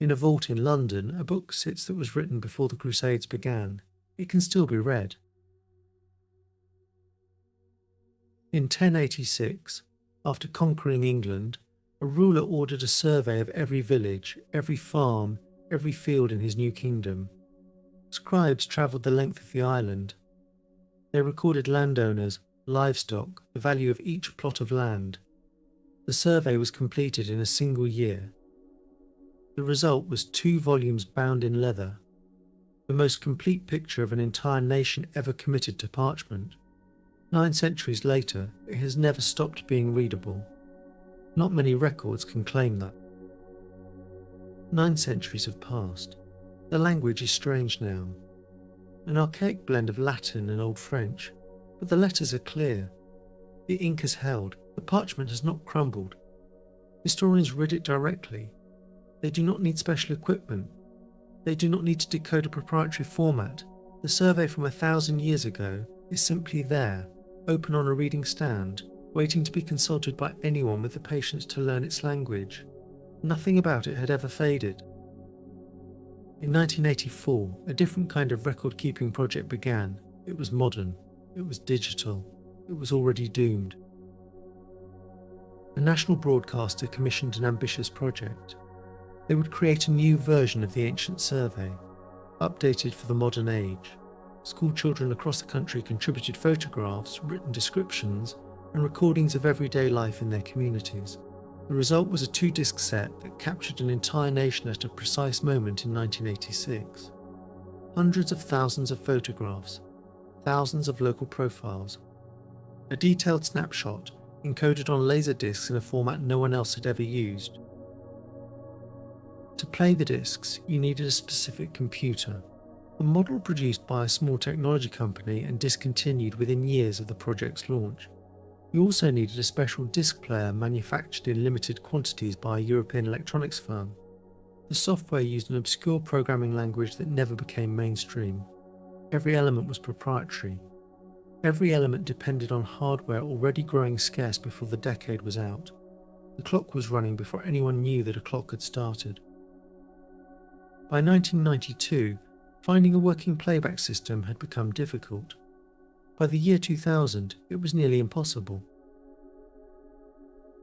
In a vault in London, a book sits that was written before the Crusades began. It can still be read. In 1086, after conquering England, a ruler ordered a survey of every village, every farm, every field in his new kingdom. Scribes travelled the length of the island. They recorded landowners, livestock, the value of each plot of land. The survey was completed in a single year. The result was 2 volumes bound in leather, the most complete picture of an entire nation ever committed to parchment. 9 centuries later, it has never stopped being readable. Not many records can claim that. 9 centuries have passed. The language is strange now. An archaic blend of Latin and Old French, but the letters are clear. The ink has held, the parchment has not crumbled. Historians read it directly. They do not need special equipment. They do not need to decode a proprietary format. The survey from 1,000 years ago is simply there, open on a reading stand, waiting to be consulted by anyone with the patience to learn its language. Nothing about it had ever faded. In 1984, a different kind of record-keeping project began. It was modern. It was digital. It was already doomed. A national broadcaster commissioned an ambitious project. They would create a new version of the ancient survey, updated for the modern age. School children across the country contributed photographs, written descriptions, and recordings of everyday life in their communities. The result was a 2-disc set that captured an entire nation at a precise moment in 1986. Hundreds of thousands of photographs, thousands of local profiles. A detailed snapshot, encoded on laser discs in a format no one else had ever used. To play the discs, you needed a specific computer. A model produced by a small technology company and discontinued within years of the project's launch. You also needed a special disc player manufactured in limited quantities by a European electronics firm. The software used an obscure programming language that never became mainstream. Every element was proprietary. Every element depended on hardware already growing scarce before the decade was out. The clock was running before anyone knew that a clock had started. By 1992, finding a working playback system had become difficult. By the year 2000, it was nearly impossible.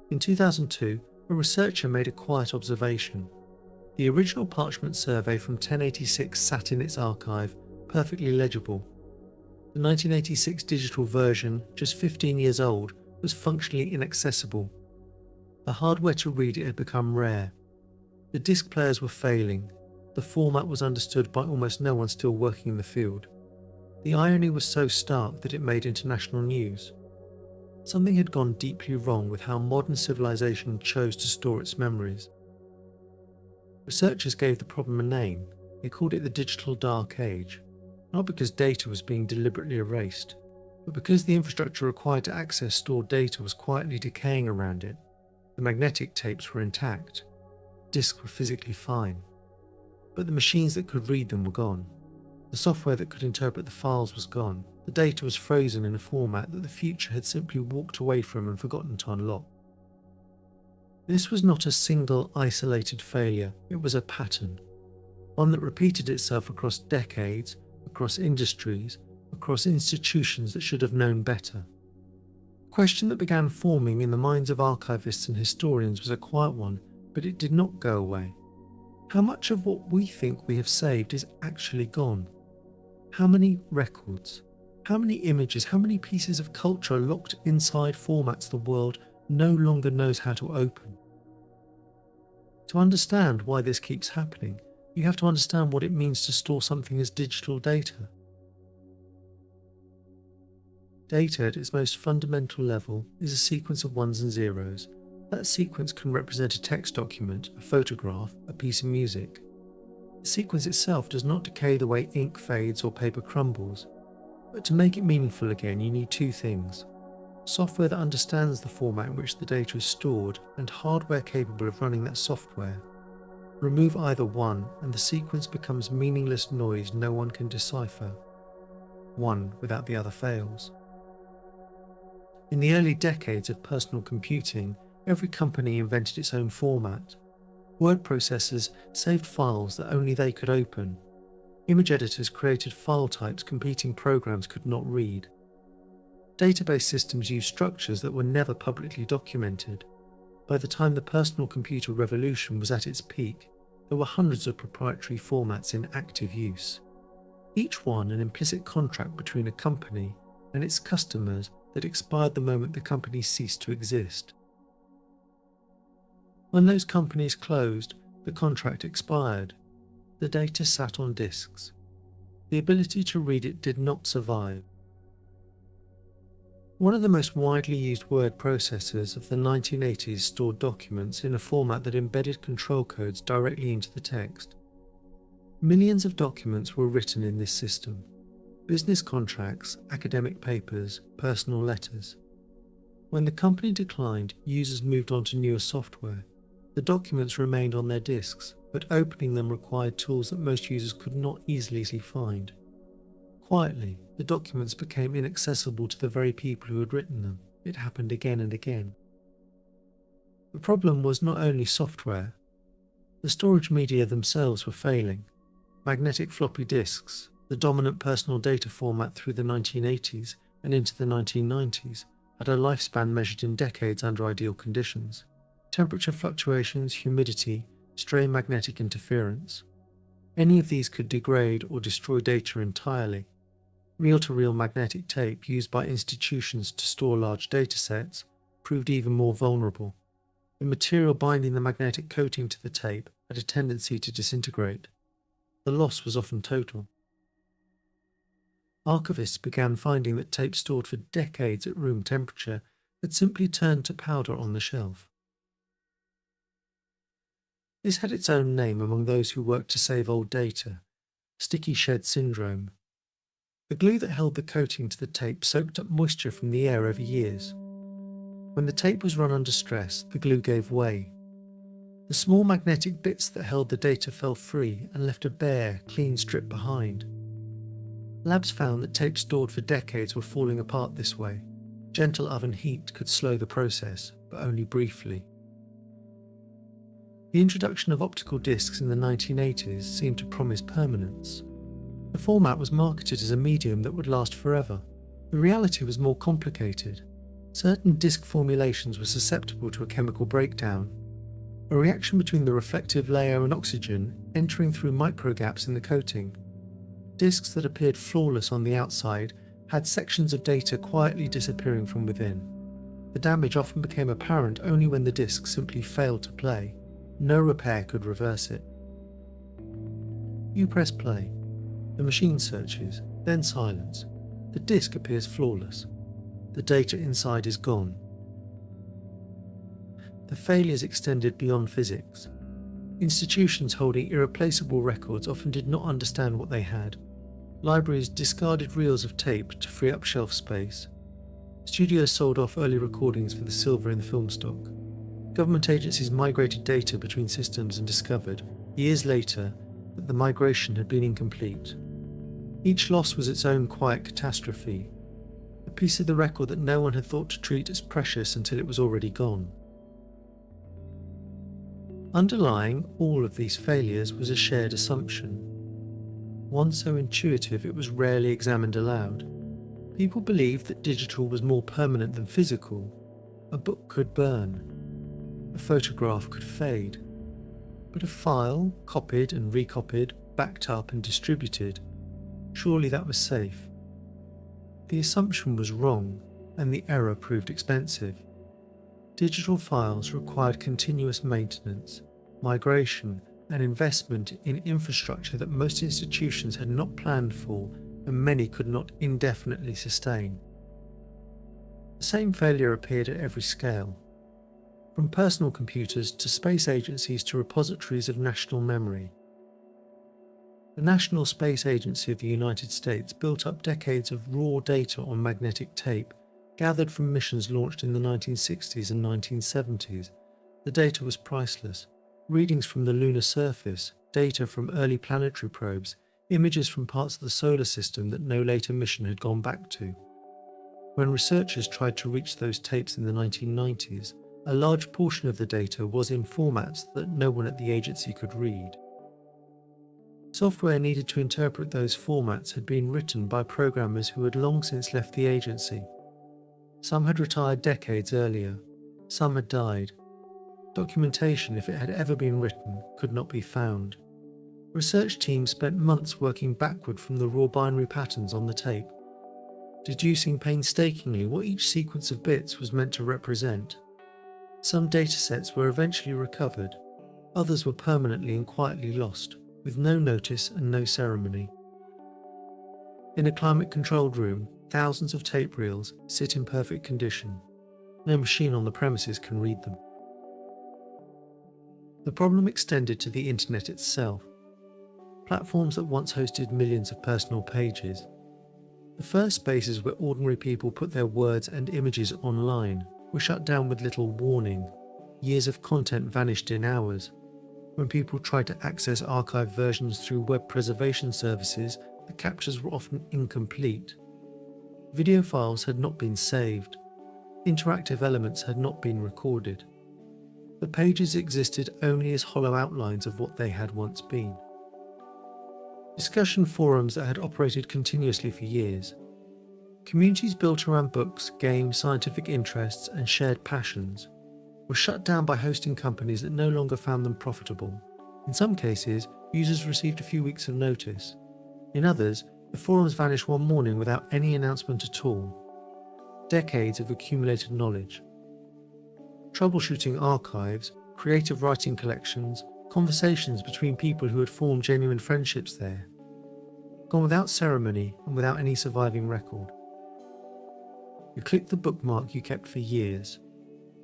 In 2002, a researcher made a quiet observation. The original parchment survey from 1086 sat in its archive, perfectly legible. The 1986 digital version, just 15 years old, was functionally inaccessible. The hardware to read it had become rare. The disc players were failing. The format was understood by almost no one still working in the field. The irony was so stark that it made international news. Something had gone deeply wrong with how modern civilization chose to store its memories. Researchers gave the problem a name. They called it the Digital Dark Age, not because data was being deliberately erased, but because the infrastructure required to access stored data was quietly decaying around it. The magnetic tapes were intact. Discs were physically fine. But the machines that could read them were gone. The software that could interpret the files was gone. The data was frozen in a format that the future had simply walked away from and forgotten to unlock. This was not a single isolated failure, it was a pattern. One that repeated itself across decades, across industries, across institutions that should have known better. The question that began forming in the minds of archivists and historians was a quiet one, but it did not go away. How much of what we think we have saved is actually gone? How many records, how many images, how many pieces of culture are locked inside formats the world no longer knows how to open? To understand why this keeps happening, you have to understand what it means to store something as digital data. Data at its most fundamental level is a sequence of ones and zeros. That sequence can represent a text document, a photograph, a piece of music. The sequence itself does not decay the way ink fades or paper crumbles, but to make it meaningful again you need 2 things: software that understands the format in which the data is stored and hardware capable of running that software. Remove either one and the sequence becomes meaningless noise no one can decipher. One without the other fails. In the early decades of personal computing, every company invented its own format. Word processors saved files that only they could open. Image editors created file types competing programs could not read. Database systems used structures that were never publicly documented. By the time the personal computer revolution was at its peak, there were hundreds of proprietary formats in active use, each one an implicit contract between a company and its customers that expired the moment the company ceased to exist. When those companies closed, the contract expired. The data sat on disks. The ability to read it did not survive. One of the most widely used word processors of the 1980s stored documents in a format that embedded control codes directly into the text. Millions of documents were written in this system: business contracts, academic papers, personal letters. When the company declined, users moved on to newer software. The documents remained on their disks, but opening them required tools that most users could not easily find. Quietly, the documents became inaccessible to the very people who had written them. It happened again and again. The problem was not only software. The storage media themselves were failing. Magnetic floppy disks, the dominant personal data format through the 1980s and into the 1990s, had a lifespan measured in decades under ideal conditions. Temperature fluctuations, humidity, stray magnetic interference. Any of these could degrade or destroy data entirely. Reel-to-reel magnetic tape used by institutions to store large datasets proved even more vulnerable. The material binding the magnetic coating to the tape had a tendency to disintegrate. The loss was often total. Archivists began finding that tape stored for decades at room temperature had simply turned to powder on the shelf. This had its own name among those who worked to save old data: sticky shed syndrome. The glue that held the coating to the tape soaked up moisture from the air over years. When the tape was run under stress, the glue gave way. The small magnetic bits that held the data fell free and left a bare, clean strip behind. Labs found that tape stored for decades were falling apart this way. Gentle oven heat could slow the process, but only briefly. The introduction of optical discs in the 1980s seemed to promise permanence. The format was marketed as a medium that would last forever. The reality was more complicated. Certain disc formulations were susceptible to a chemical breakdown, a reaction between the reflective layer and oxygen entering through microgaps in the coating. Discs that appeared flawless on the outside had sections of data quietly disappearing from within. The damage often became apparent only when the disc simply failed to play. No repair could reverse it. You press play. The machine searches, then silence. The disc appears flawless. The data inside is gone. The failures extended beyond physics. Institutions holding irreplaceable records often did not understand what they had. Libraries discarded reels of tape to free up shelf space. Studios sold off early recordings for the silver in the film stock. Government agencies migrated data between systems and discovered, years later, that the migration had been incomplete. Each loss was its own quiet catastrophe, a piece of the record that no one had thought to treat as precious until it was already gone. Underlying all of these failures was a shared assumption, one so intuitive it was rarely examined aloud. People believed that digital was more permanent than physical. A book could burn, a photograph could fade, but a file, copied and recopied, backed up and distributed, surely that was safe. The assumption was wrong, and the error proved expensive. Digital files required continuous maintenance, migration, and investment in infrastructure that most institutions had not planned for and many could not indefinitely sustain. The same failure appeared at every scale, from personal computers to space agencies to repositories of national memory. The National Space Agency of the United States built up decades of raw data on magnetic tape gathered from missions launched in the 1960s and 1970s. The data was priceless. Readings from the lunar surface, data from early planetary probes, images from parts of the solar system that no later mission had gone back to. When researchers tried to reach those tapes in the 1990s, a large portion of the data was in formats that no one at the agency could read. Software needed to interpret those formats had been written by programmers who had long since left the agency. Some had retired decades earlier, some had died. Documentation, if it had ever been written, could not be found. Research teams spent months working backward from the raw binary patterns on the tape, deducing painstakingly what each sequence of bits was meant to represent. Some datasets were eventually recovered, others were permanently and quietly lost, with no notice and no ceremony. In a climate-controlled room, thousands of tape reels sit in perfect condition. No machine on the premises can read them. The problem extended to the internet itself. Platforms that once hosted millions of personal pages. The first spaces where ordinary people put their words and images online were shut down with little warning. Years of content vanished in hours. When people tried to access archived versions through web preservation services, the captures were often incomplete. Video files had not been saved. Interactive elements had not been recorded. The pages existed only as hollow outlines of what they had once been. Discussion forums that had operated continuously for years. Communities built around books, games, scientific interests, and shared passions were shut down by hosting companies that no longer found them profitable. In some cases, users received a few weeks of notice. In others, the forums vanished one morning without any announcement at all. Decades of accumulated knowledge. Troubleshooting archives, creative writing collections, conversations between people who had formed genuine friendships there. Gone without ceremony and without any surviving record. You click the bookmark you kept for years.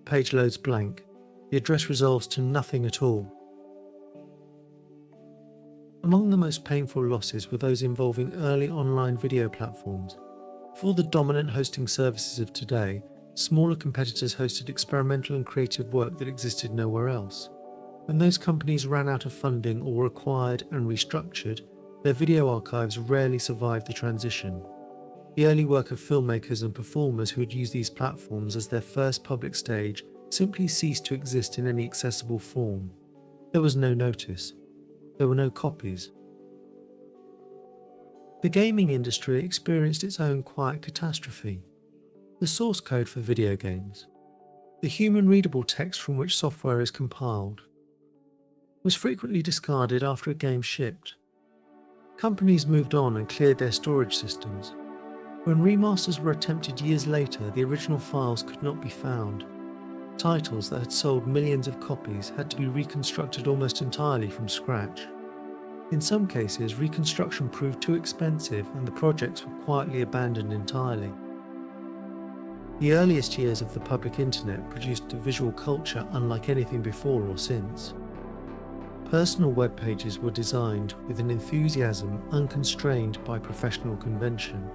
The page loads blank. The address resolves to nothing at all. Among the most painful losses were those involving early online video platforms. Before the dominant hosting services of today, smaller competitors hosted experimental and creative work that existed nowhere else. When those companies ran out of funding or were acquired and restructured, their video archives rarely survived the transition. The early work of filmmakers and performers who had used these platforms as their first public stage simply ceased to exist in any accessible form. There was no notice. There were no copies. The gaming industry experienced its own quiet catastrophe. The source code for video games, the human-readable text from which software is compiled, was frequently discarded after a game shipped. Companies moved on and cleared their storage systems. When remasters were attempted years later, the original files could not be found. Titles that had sold millions of copies had to be reconstructed almost entirely from scratch. In some cases, reconstruction proved too expensive and the projects were quietly abandoned entirely. The earliest years of the public internet produced a visual culture unlike anything before or since. Personal web pages were designed with an enthusiasm unconstrained by professional convention.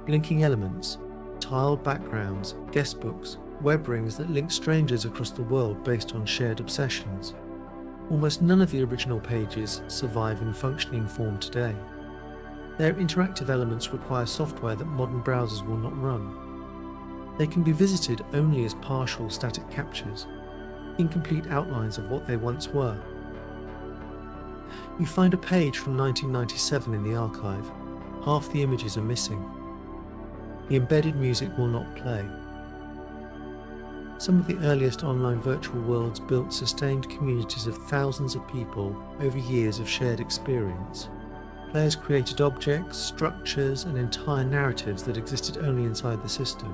Blinking elements, tiled backgrounds, guestbooks, web rings that linked strangers across the world based on shared obsessions. Almost none of the original pages survive in functioning form today. Their interactive elements require software that modern browsers will not run. They can be visited only as partial static captures, incomplete outlines of what they once were. You find a page from 1997 in the archive. Half the images are missing. The embedded music will not play. Some of the earliest online virtual worlds built sustained communities of thousands of people over years of shared experience. Players created objects, structures, and entire narratives that existed only inside the system.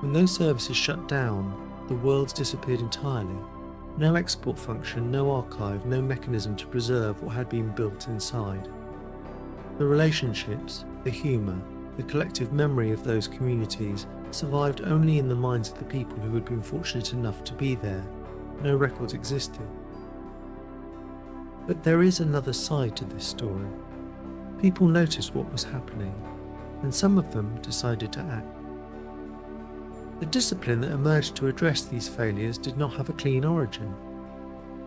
When those services shut down, the worlds disappeared entirely. No export function, no archive, no mechanism to preserve what had been built inside. The relationships, the humour, the collective memory of those communities survived only in the minds of the people who had been fortunate enough to be there. No records existed. But there is another side to this story. People noticed what was happening, and some of them decided to act. The discipline that emerged to address these failures did not have a clean origin.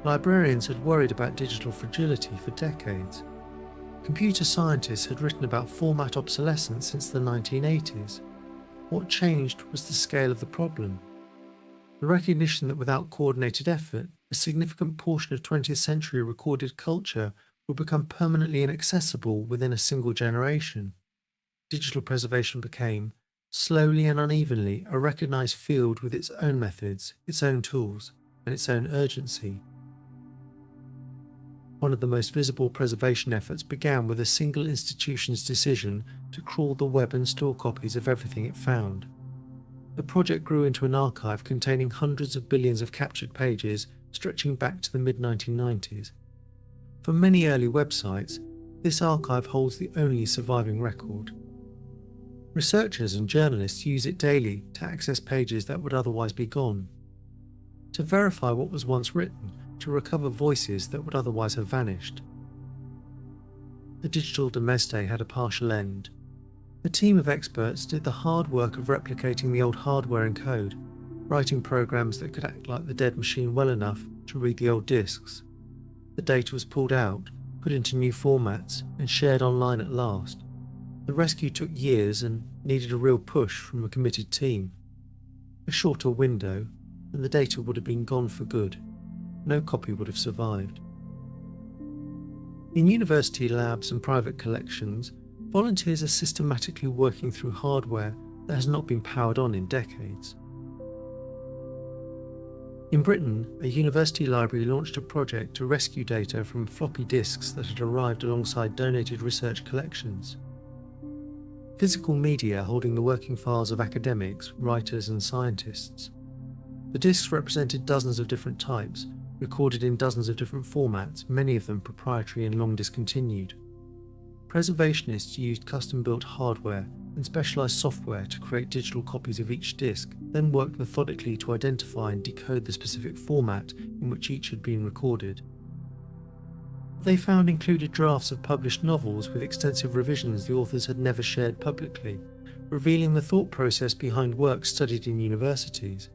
Librarians had worried about digital fragility for decades. Computer scientists had written about format obsolescence since the 1980s. What changed was the scale of the problem. The recognition that without coordinated effort, a significant portion of 20th century recorded culture would become permanently inaccessible within a single generation. Digital preservation became, slowly and unevenly, a recognised field with its own methods, its own tools, and its own urgency. One of the most visible preservation efforts began with a single institution's decision to crawl the web and store copies of everything it found. The project grew into an archive containing hundreds of billions of captured pages stretching back to the mid-1990s. For many early websites, this archive holds the only surviving record. Researchers and journalists use it daily to access pages that would otherwise be gone, to verify what was once written, to recover voices that would otherwise have vanished. The digital domesday had a partial end. A team of experts did the hard work of replicating the old hardware and code, writing programs that could act like the dead machine well enough to read the old disks. The data was pulled out, put into new formats, and shared online at last. The rescue took years and needed a real push from a committed team. A shorter window, and the data would have been gone for good. No copy would have survived. In university labs and private collections, volunteers are systematically working through hardware that has not been powered on in decades. In Britain, a university library launched a project to rescue data from floppy disks that had arrived alongside donated research collections. Physical media holding the working files of academics, writers and scientists. The disks represented dozens of different types, recorded in dozens of different formats, many of them proprietary and long discontinued. Preservationists used custom-built hardware and specialised software to create digital copies of each disk, then worked methodically to identify and decode the specific format in which each had been recorded. What they found included drafts of published novels with extensive revisions the authors had never shared publicly, revealing the thought process behind works studied in universities.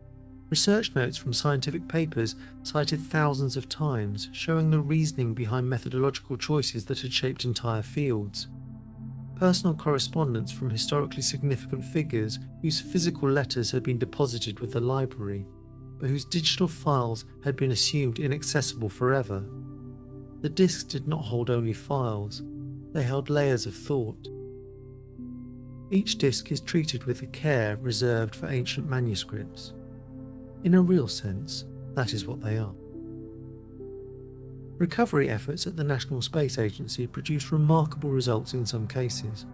Research notes from scientific papers cited thousands of times, showing the reasoning behind methodological choices that had shaped entire fields. Personal correspondence from historically significant figures whose physical letters had been deposited with the library, but whose digital files had been assumed inaccessible forever. The disks did not hold only files, they held layers of thought. Each disk is treated with the care reserved for ancient manuscripts. In a real sense, that is what they are. Recovery efforts at the National Space Agency produced remarkable results in some cases.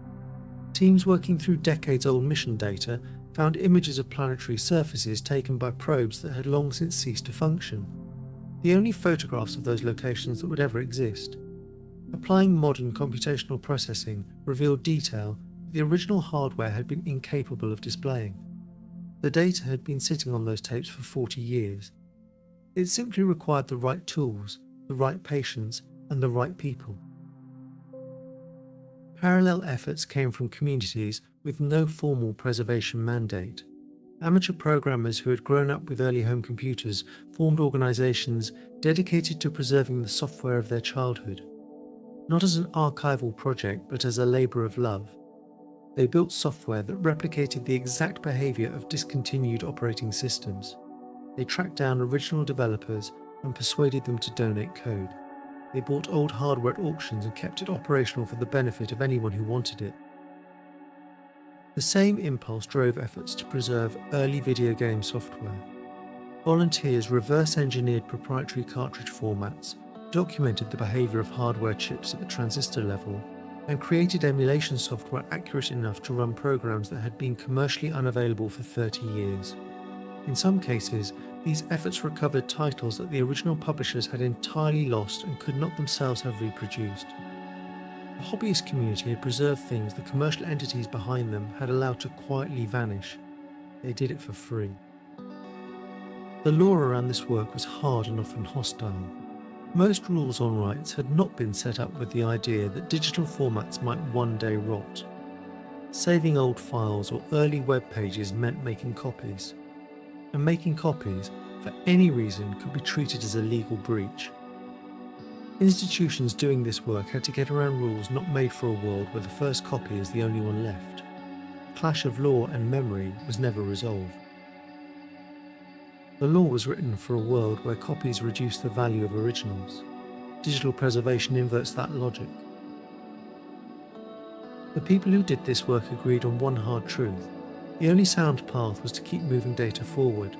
Teams working through decades-old mission data found images of planetary surfaces taken by probes that had long since ceased to function, the only photographs of those locations that would ever exist. Applying modern computational processing revealed detail that the original hardware had been incapable of displaying. The data had been sitting on those tapes for 40 years. It simply required the right tools, the right patience, and the right people. Parallel efforts came from communities with no formal preservation mandate. Amateur programmers who had grown up with early home computers formed organisations dedicated to preserving the software of their childhood, not as an archival project but as a labour of love. They built software that replicated the exact behaviour of discontinued operating systems. They tracked down original developers and persuaded them to donate code. They bought old hardware at auctions and kept it operational for the benefit of anyone who wanted it. The same impulse drove efforts to preserve early video game software. Volunteers reverse-engineered proprietary cartridge formats, documented the behaviour of hardware chips at the transistor level, and created emulation software accurate enough to run programs that had been commercially unavailable for 30 years. In some cases, these efforts recovered titles that the original publishers had entirely lost and could not themselves have reproduced. The hobbyist community had preserved things the commercial entities behind them had allowed to quietly vanish. They did it for free. The law around this work was hard and often hostile. Most rules on rights had not been set up with the idea that digital formats might one day rot. Saving old files or early web pages meant making copies. And making copies, for any reason, could be treated as a legal breach. Institutions doing this work had to get around rules not made for a world where the first copy is the only one left. The clash of law and memory was never resolved. The law was written for a world where copies reduce the value of originals. Digital preservation inverts that logic. The people who did this work agreed on one hard truth. The only sound path was to keep moving data forward.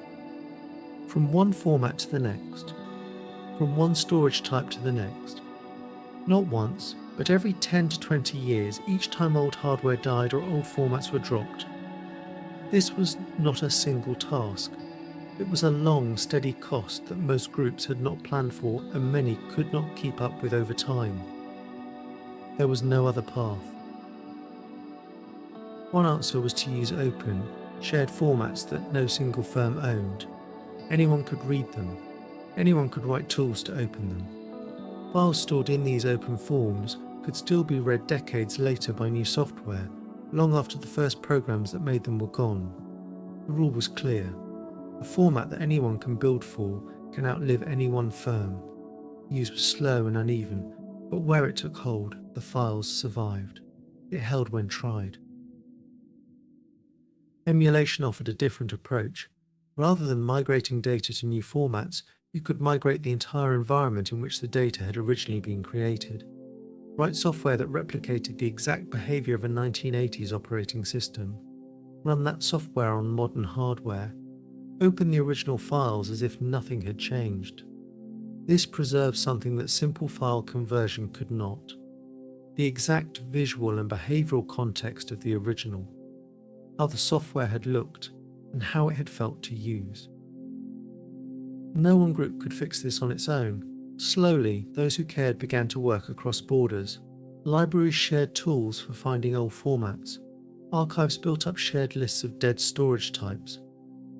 From one format to the next. From one storage type to the next. Not once, but every 10 to 20 years, each time old hardware died or old formats were dropped. This was not a single task. It was a long, steady cost that most groups had not planned for and many could not keep up with over time. There was no other path. One answer was to use open, shared formats that no single firm owned. Anyone could read them. Anyone could write tools to open them. Files stored in these open forms could still be read decades later by new software, long after the first programs that made them were gone. The rule was clear. A format that anyone can build for can outlive any one firm. Use was slow and uneven, but where it took hold, the files survived. It held when tried. Emulation offered a different approach. Rather than migrating data to new formats, you could migrate the entire environment in which the data had originally been created. Write software that replicated the exact behavior of a 1980s operating system. Run that software on modern hardware. Open the original files as if nothing had changed. This preserves something that simple file conversion could not. The exact visual and behavioral context of the original. How the software had looked, and how it had felt to use. No one group could fix this on its own. Slowly, those who cared began to work across borders. Libraries shared tools for finding old formats. Archives built up shared lists of dead storage types.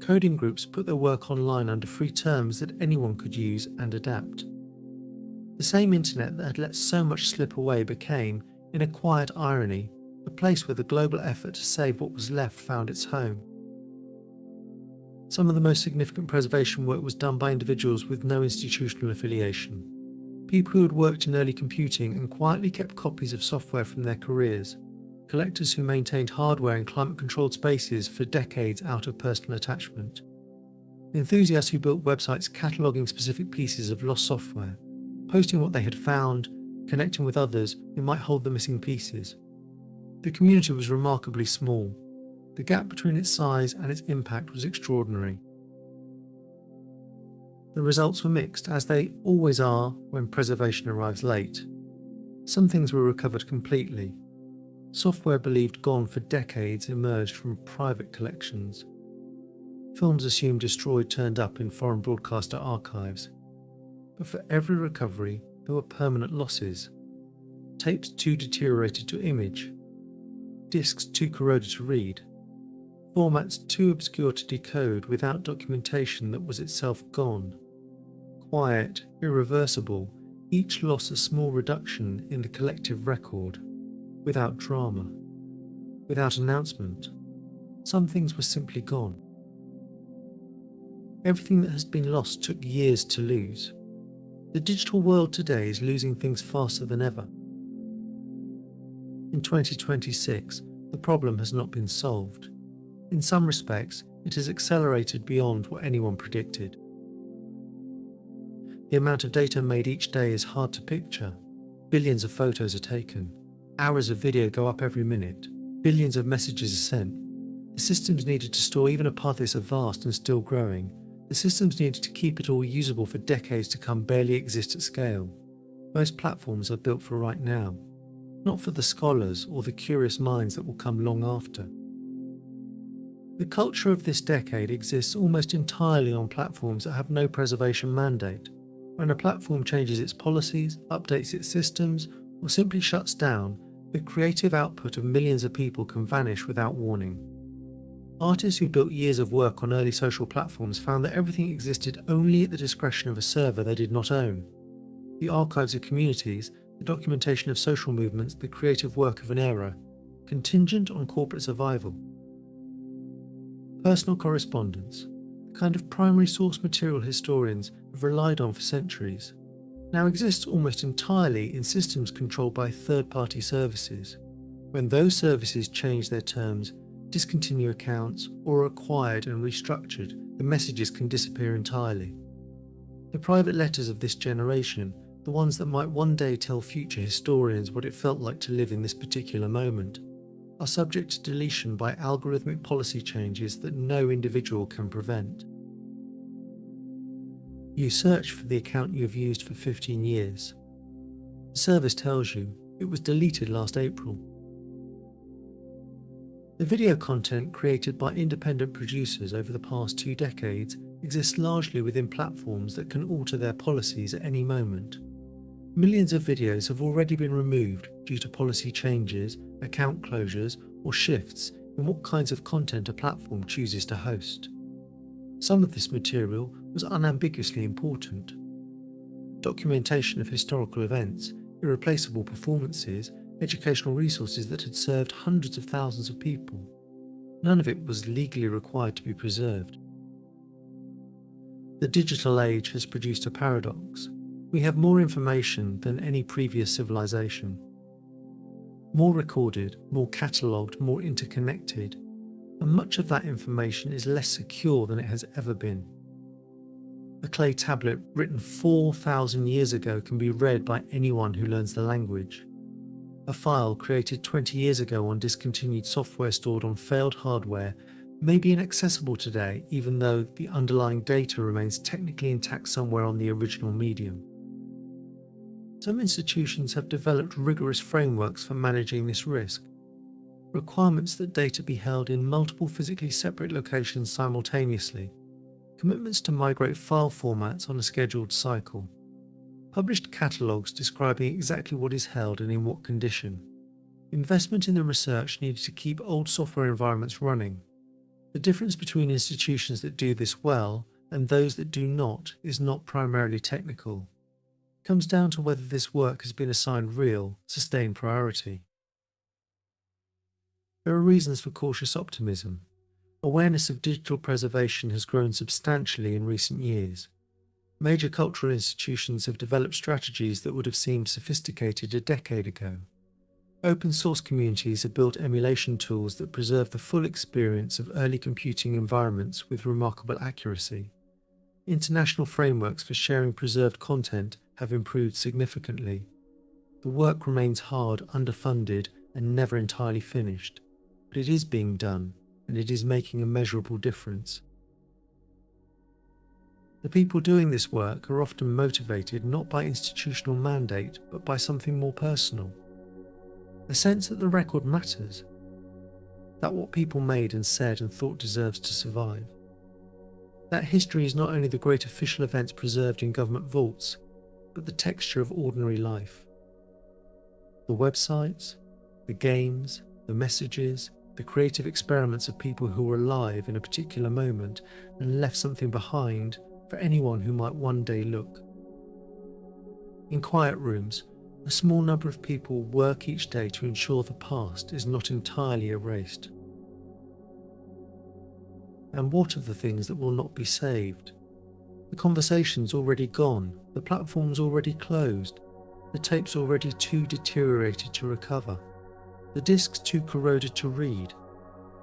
Coding groups put their work online under free terms that anyone could use and adapt. The same internet that had let so much slip away became, in a quiet irony, a place where the global effort to save what was left found its home. Some of the most significant preservation work was done by individuals with no institutional affiliation. People who had worked in early computing and quietly kept copies of software from their careers. Collectors who maintained hardware in climate-controlled spaces for decades out of personal attachment. Enthusiasts who built websites cataloguing specific pieces of lost software, posting what they had found, connecting with others who might hold the missing pieces. The community was remarkably small. The gap between its size and its impact was extraordinary. The results were mixed, as they always are when preservation arrives late. Some things were recovered completely. Software believed gone for decades emerged from private collections. Films assumed destroyed turned up in foreign broadcaster archives. But for every recovery, there were permanent losses. Tapes too deteriorated to image. Discs too corroded to read. Formats too obscure to decode without documentation that was itself gone. Quiet, irreversible, each loss a small reduction in the collective record. Without drama. Without announcement. Some things were simply gone. Everything that has been lost took years to lose. The digital world today is losing things faster than ever. In 2026, the problem has not been solved. In some respects, it has accelerated beyond what anyone predicted. The amount of data made each day is hard to picture. Billions of photos are taken. Hours of video go up every minute. Billions of messages are sent. The systems needed to store even a path this vast and still growing. The systems needed to keep it all usable for decades to come barely exist at scale. Most platforms are built for right now, not for the scholars or the curious minds that will come long after. The culture of this decade exists almost entirely on platforms that have no preservation mandate. When a platform changes its policies, updates its systems, or simply shuts down, the creative output of millions of people can vanish without warning. Artists who built years of work on early social platforms found that everything existed only at the discretion of a server they did not own. The archives of communities, the documentation of social movements, the creative work of an era, contingent on corporate survival. Personal correspondence, the kind of primary source material historians have relied on for centuries, now exists almost entirely in systems controlled by third-party services. When those services change their terms, discontinue accounts, or are acquired and restructured, the messages can disappear entirely. The private letters of this generation, the ones that might one day tell future historians what it felt like to live in this particular moment, are subject to deletion by algorithmic policy changes that no individual can prevent. You search for the account you have used for 15 years. The service tells you it was deleted last April. The video content created by independent producers over the past 2 decades exists largely within platforms that can alter their policies at any moment. Millions of videos have already been removed due to policy changes, account closures, or shifts in what kinds of content a platform chooses to host. Some of this material was unambiguously important. Documentation of historical events, irreplaceable performances, educational resources that had served hundreds of thousands of people. None of it was legally required to be preserved. The digital age has produced a paradox. We have more information than any previous civilization. More recorded, more catalogued, more interconnected, and much of that information is less secure than it has ever been. A clay tablet written 4,000 years ago can be read by anyone who learns the language. A file created 20 years ago on discontinued software stored on failed hardware may be inaccessible today, even though the underlying data remains technically intact somewhere on the original medium. Some institutions have developed rigorous frameworks for managing this risk. Requirements that data be held in multiple physically separate locations simultaneously. Commitments to migrate file formats on a scheduled cycle. Published catalogues describing exactly what is held and in what condition. Investment in the research needed to keep old software environments running. The difference between institutions that do this well and those that do not is not primarily technical. It comes down to whether this work has been assigned real, sustained priority. There are reasons for cautious optimism. Awareness of digital preservation has grown substantially in recent years. Major cultural institutions have developed strategies that would have seemed sophisticated a decade ago. Open source communities have built emulation tools that preserve the full experience of early computing environments with remarkable accuracy. International frameworks for sharing preserved content have improved significantly. The work remains hard, underfunded, and never entirely finished, but it is being done, and it is making a measurable difference. The people doing this work are often motivated not by institutional mandate, but by something more personal. A sense that the record matters, that what people made and said and thought deserves to survive. That history is not only the great official events preserved in government vaults, but the texture of ordinary life. The websites, the games, the messages, the creative experiments of people who were alive in a particular moment and left something behind for anyone who might one day look. In quiet rooms, a small number of people work each day to ensure the past is not entirely erased. And what of the things that will not be saved? The conversation's already gone, the platform's already closed, the tape's already too deteriorated to recover, the disc's too corroded to read.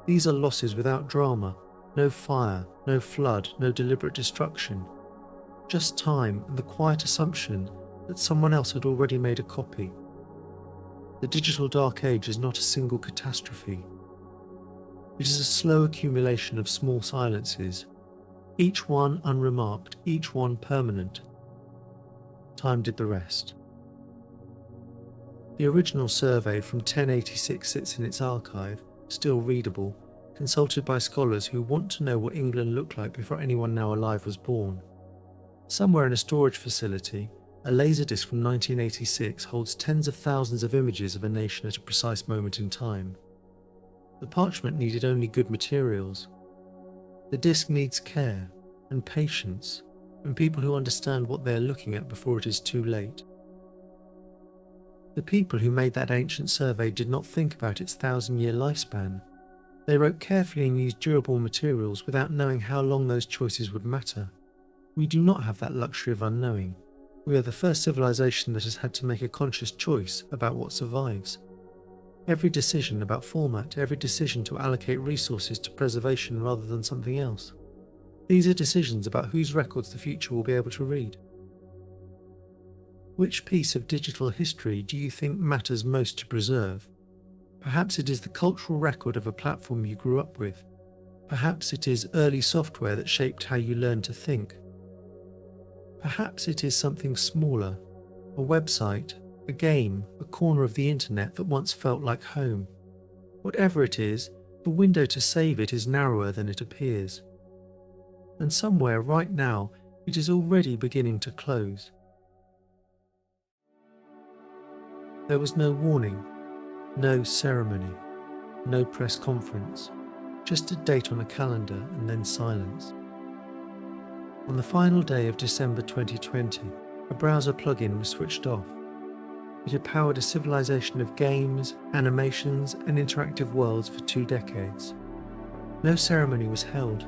These are losses without drama, no fire, no flood, no deliberate destruction. Just time and the quiet assumption that someone else had already made a copy. The digital dark age is not a single catastrophe. It is a slow accumulation of small silences, each one unremarked, each one permanent. Time did the rest. The original survey from 1086 sits in its archive, still readable, consulted by scholars who want to know what England looked like before anyone now alive was born. Somewhere in a storage facility, a laserdisc from 1986 holds tens of thousands of images of a nation at a precise moment in time. The parchment needed only good materials. The disc needs care and patience and people who understand what they are looking at before it is too late. The people who made that ancient survey did not think about its 1,000-year lifespan. They wrote carefully and used durable materials without knowing how long those choices would matter. We do not have that luxury of unknowing. We are the first civilization that has had to make a conscious choice about what survives. Every decision about format, every decision to allocate resources to preservation rather than something else. These are decisions about whose records the future will be able to read. Which piece of digital history do you think matters most to preserve? Perhaps it is the cultural record of a platform you grew up with. Perhaps it is early software that shaped how you learned to think. Perhaps it is something smaller, a website, a game, a corner of the internet that once felt like home. Whatever it is, the window to save it is narrower than it appears. And somewhere right now, it is already beginning to close. There was no warning, no ceremony, no press conference, just a date on a calendar and then silence. On the final day of December 2020, a browser plugin was switched off. It had powered a civilization of games, animations, and interactive worlds for 2 decades. No ceremony was held.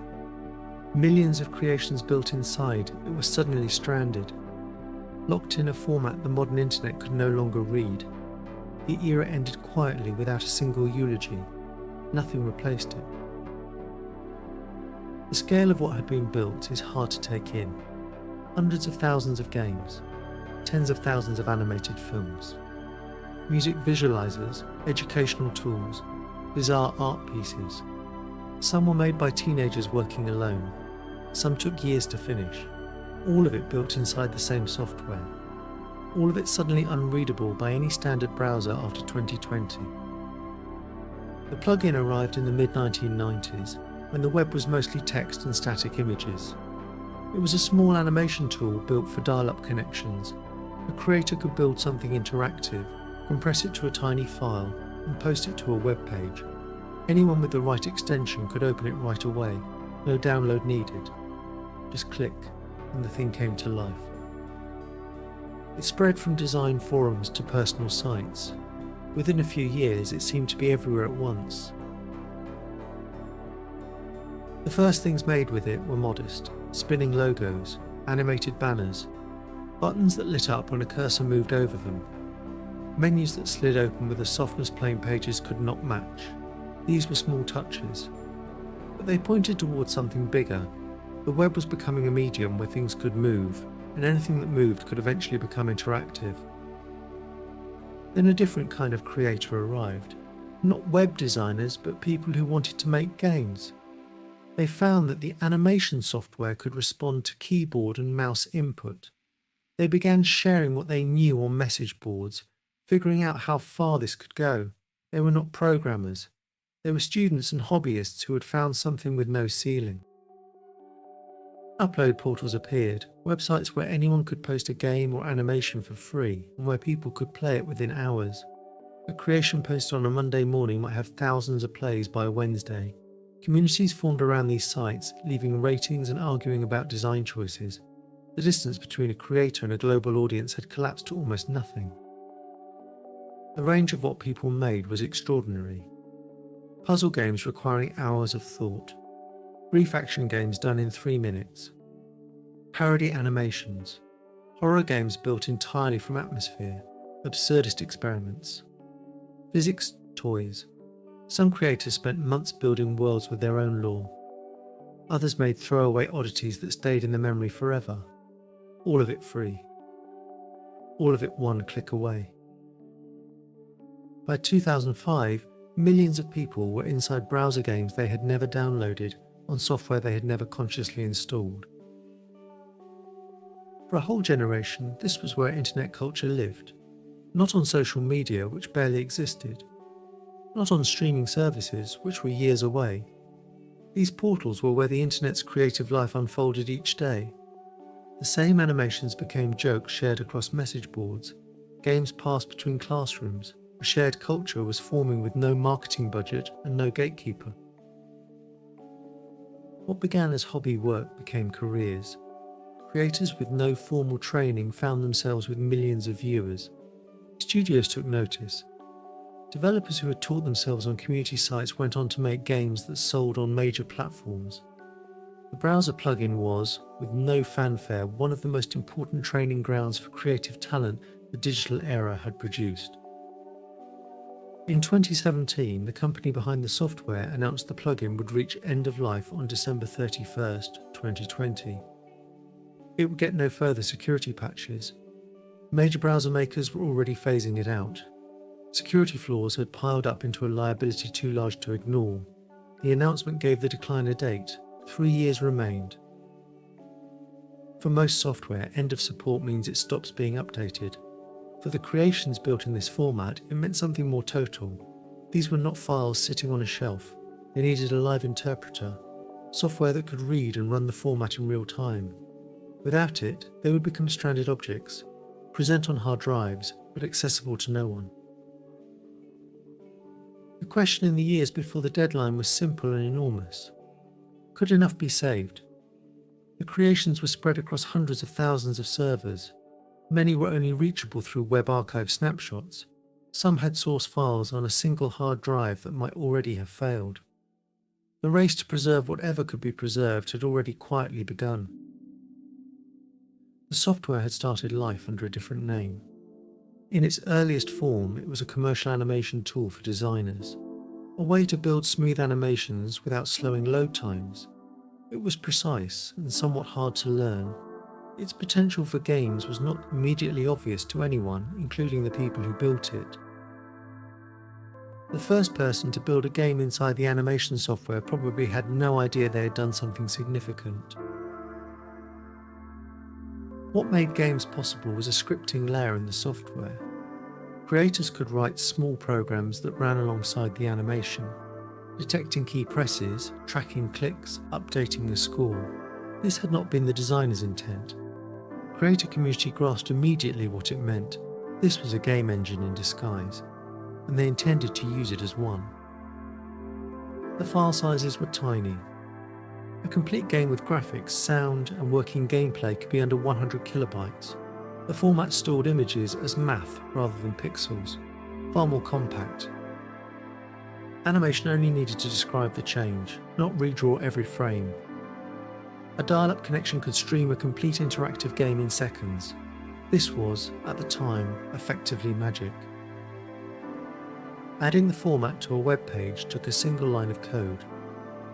Millions of creations built inside, it was suddenly stranded. Locked in a format the modern internet could no longer read. The era ended quietly without a single eulogy. Nothing replaced it. The scale of what had been built is hard to take in. Hundreds of thousands of games, tens of thousands of animated films, music visualizers, educational tools, bizarre art pieces. Some were made by teenagers working alone. Some took years to finish. All of it built inside the same software. All of it suddenly unreadable by any standard browser after 2020. The plugin arrived in the mid-1990s, when the web was mostly text and static images. It was a small animation tool built for dial-up connections. A creator could build something interactive, compress it to a tiny file, and post it to a web page. Anyone with the right extension could open it right away, no download needed. Just click, and the thing came to life. It spread from design forums to personal sites. Within a few years, it seemed to be everywhere at once. The first things made with it were modest, spinning logos, animated banners, buttons that lit up when a cursor moved over them, menus that slid open with a softness plain pages could not match. These were small touches, but they pointed towards something bigger. The web was becoming a medium where things could move, and anything that moved could eventually become interactive. Then a different kind of creator arrived. Not web designers, but people who wanted to make games. They found that the animation software could respond to keyboard and mouse input. They began sharing what they knew on message boards, figuring out how far this could go. They were not programmers. They were students and hobbyists who had found something with no ceiling. Upload portals appeared, websites where anyone could post a game or animation for free and where people could play it within hours. A creation posted on a Monday morning might have thousands of plays by Wednesday. Communities formed around these sites, leaving ratings and arguing about design choices. The distance between a creator and a global audience had collapsed to almost nothing. The range of what people made was extraordinary. Puzzle games requiring hours of thought. Brief action games done in 3 minutes. Parody animations. Horror games built entirely from atmosphere. Absurdist experiments. Physics toys. Some creators spent months building worlds with their own lore. Others made throwaway oddities that stayed in the memory forever. All of it free. All of it one click away. By 2005, millions of people were inside browser games they had never downloaded, on software they had never consciously installed. For a whole generation, this was where internet culture lived. Not on social media, which barely existed. Not on streaming services, which were years away. These portals were where the internet's creative life unfolded each day. The same animations became jokes shared across message boards. Games passed between classrooms. A shared culture was forming with no marketing budget and no gatekeeper. What began as hobby work became careers. Creators with no formal training found themselves with millions of viewers. Studios took notice. Developers who had taught themselves on community sites went on to make games that sold on major platforms. The browser plugin was, with no fanfare, one of the most important training grounds for creative talent the digital era had produced. In 2017, the company behind the software announced the plugin would reach end of life on December 31st, 2020. It would get no further security patches. Major browser makers were already phasing it out. Security flaws had piled up into a liability too large to ignore. The announcement gave the decline a date. 3 years remained. For most software, end of support means it stops being updated. For the creations built in this format, it meant something more total. These were not files sitting on a shelf. They needed a live interpreter, software that could read and run the format in real time. Without it, they would become stranded objects, present on hard drives, but accessible to no one. The question in the years before the deadline was simple and enormous. Could enough be saved? The creations were spread across hundreds of thousands of servers. Many were only reachable through web archive snapshots. Some had source files on a single hard drive that might already have failed. The race to preserve whatever could be preserved had already quietly begun. The software had started life under a different name. In its earliest form, it was a commercial animation tool for designers, a way to build smooth animations without slowing load times. It was precise and somewhat hard to learn. Its potential for games was not immediately obvious to anyone, including the people who built it. The first person to build a game inside the animation software probably had no idea they had done something significant. What made games possible was a scripting layer in the software. Creators could write small programs that ran alongside the animation, detecting key presses, tracking clicks, updating the score. This had not been the designer's intent. The creator community grasped immediately what it meant. This was a game engine in disguise, and they intended to use it as one. The file sizes were tiny. A complete game with graphics, sound, and working gameplay could be under 100 kilobytes. The format stored images as math rather than pixels, far more compact. Animation only needed to describe the change, not redraw every frame. A dial-up connection could stream a complete interactive game in seconds. This was, at the time, effectively magic. Adding the format to a web page took a single line of code.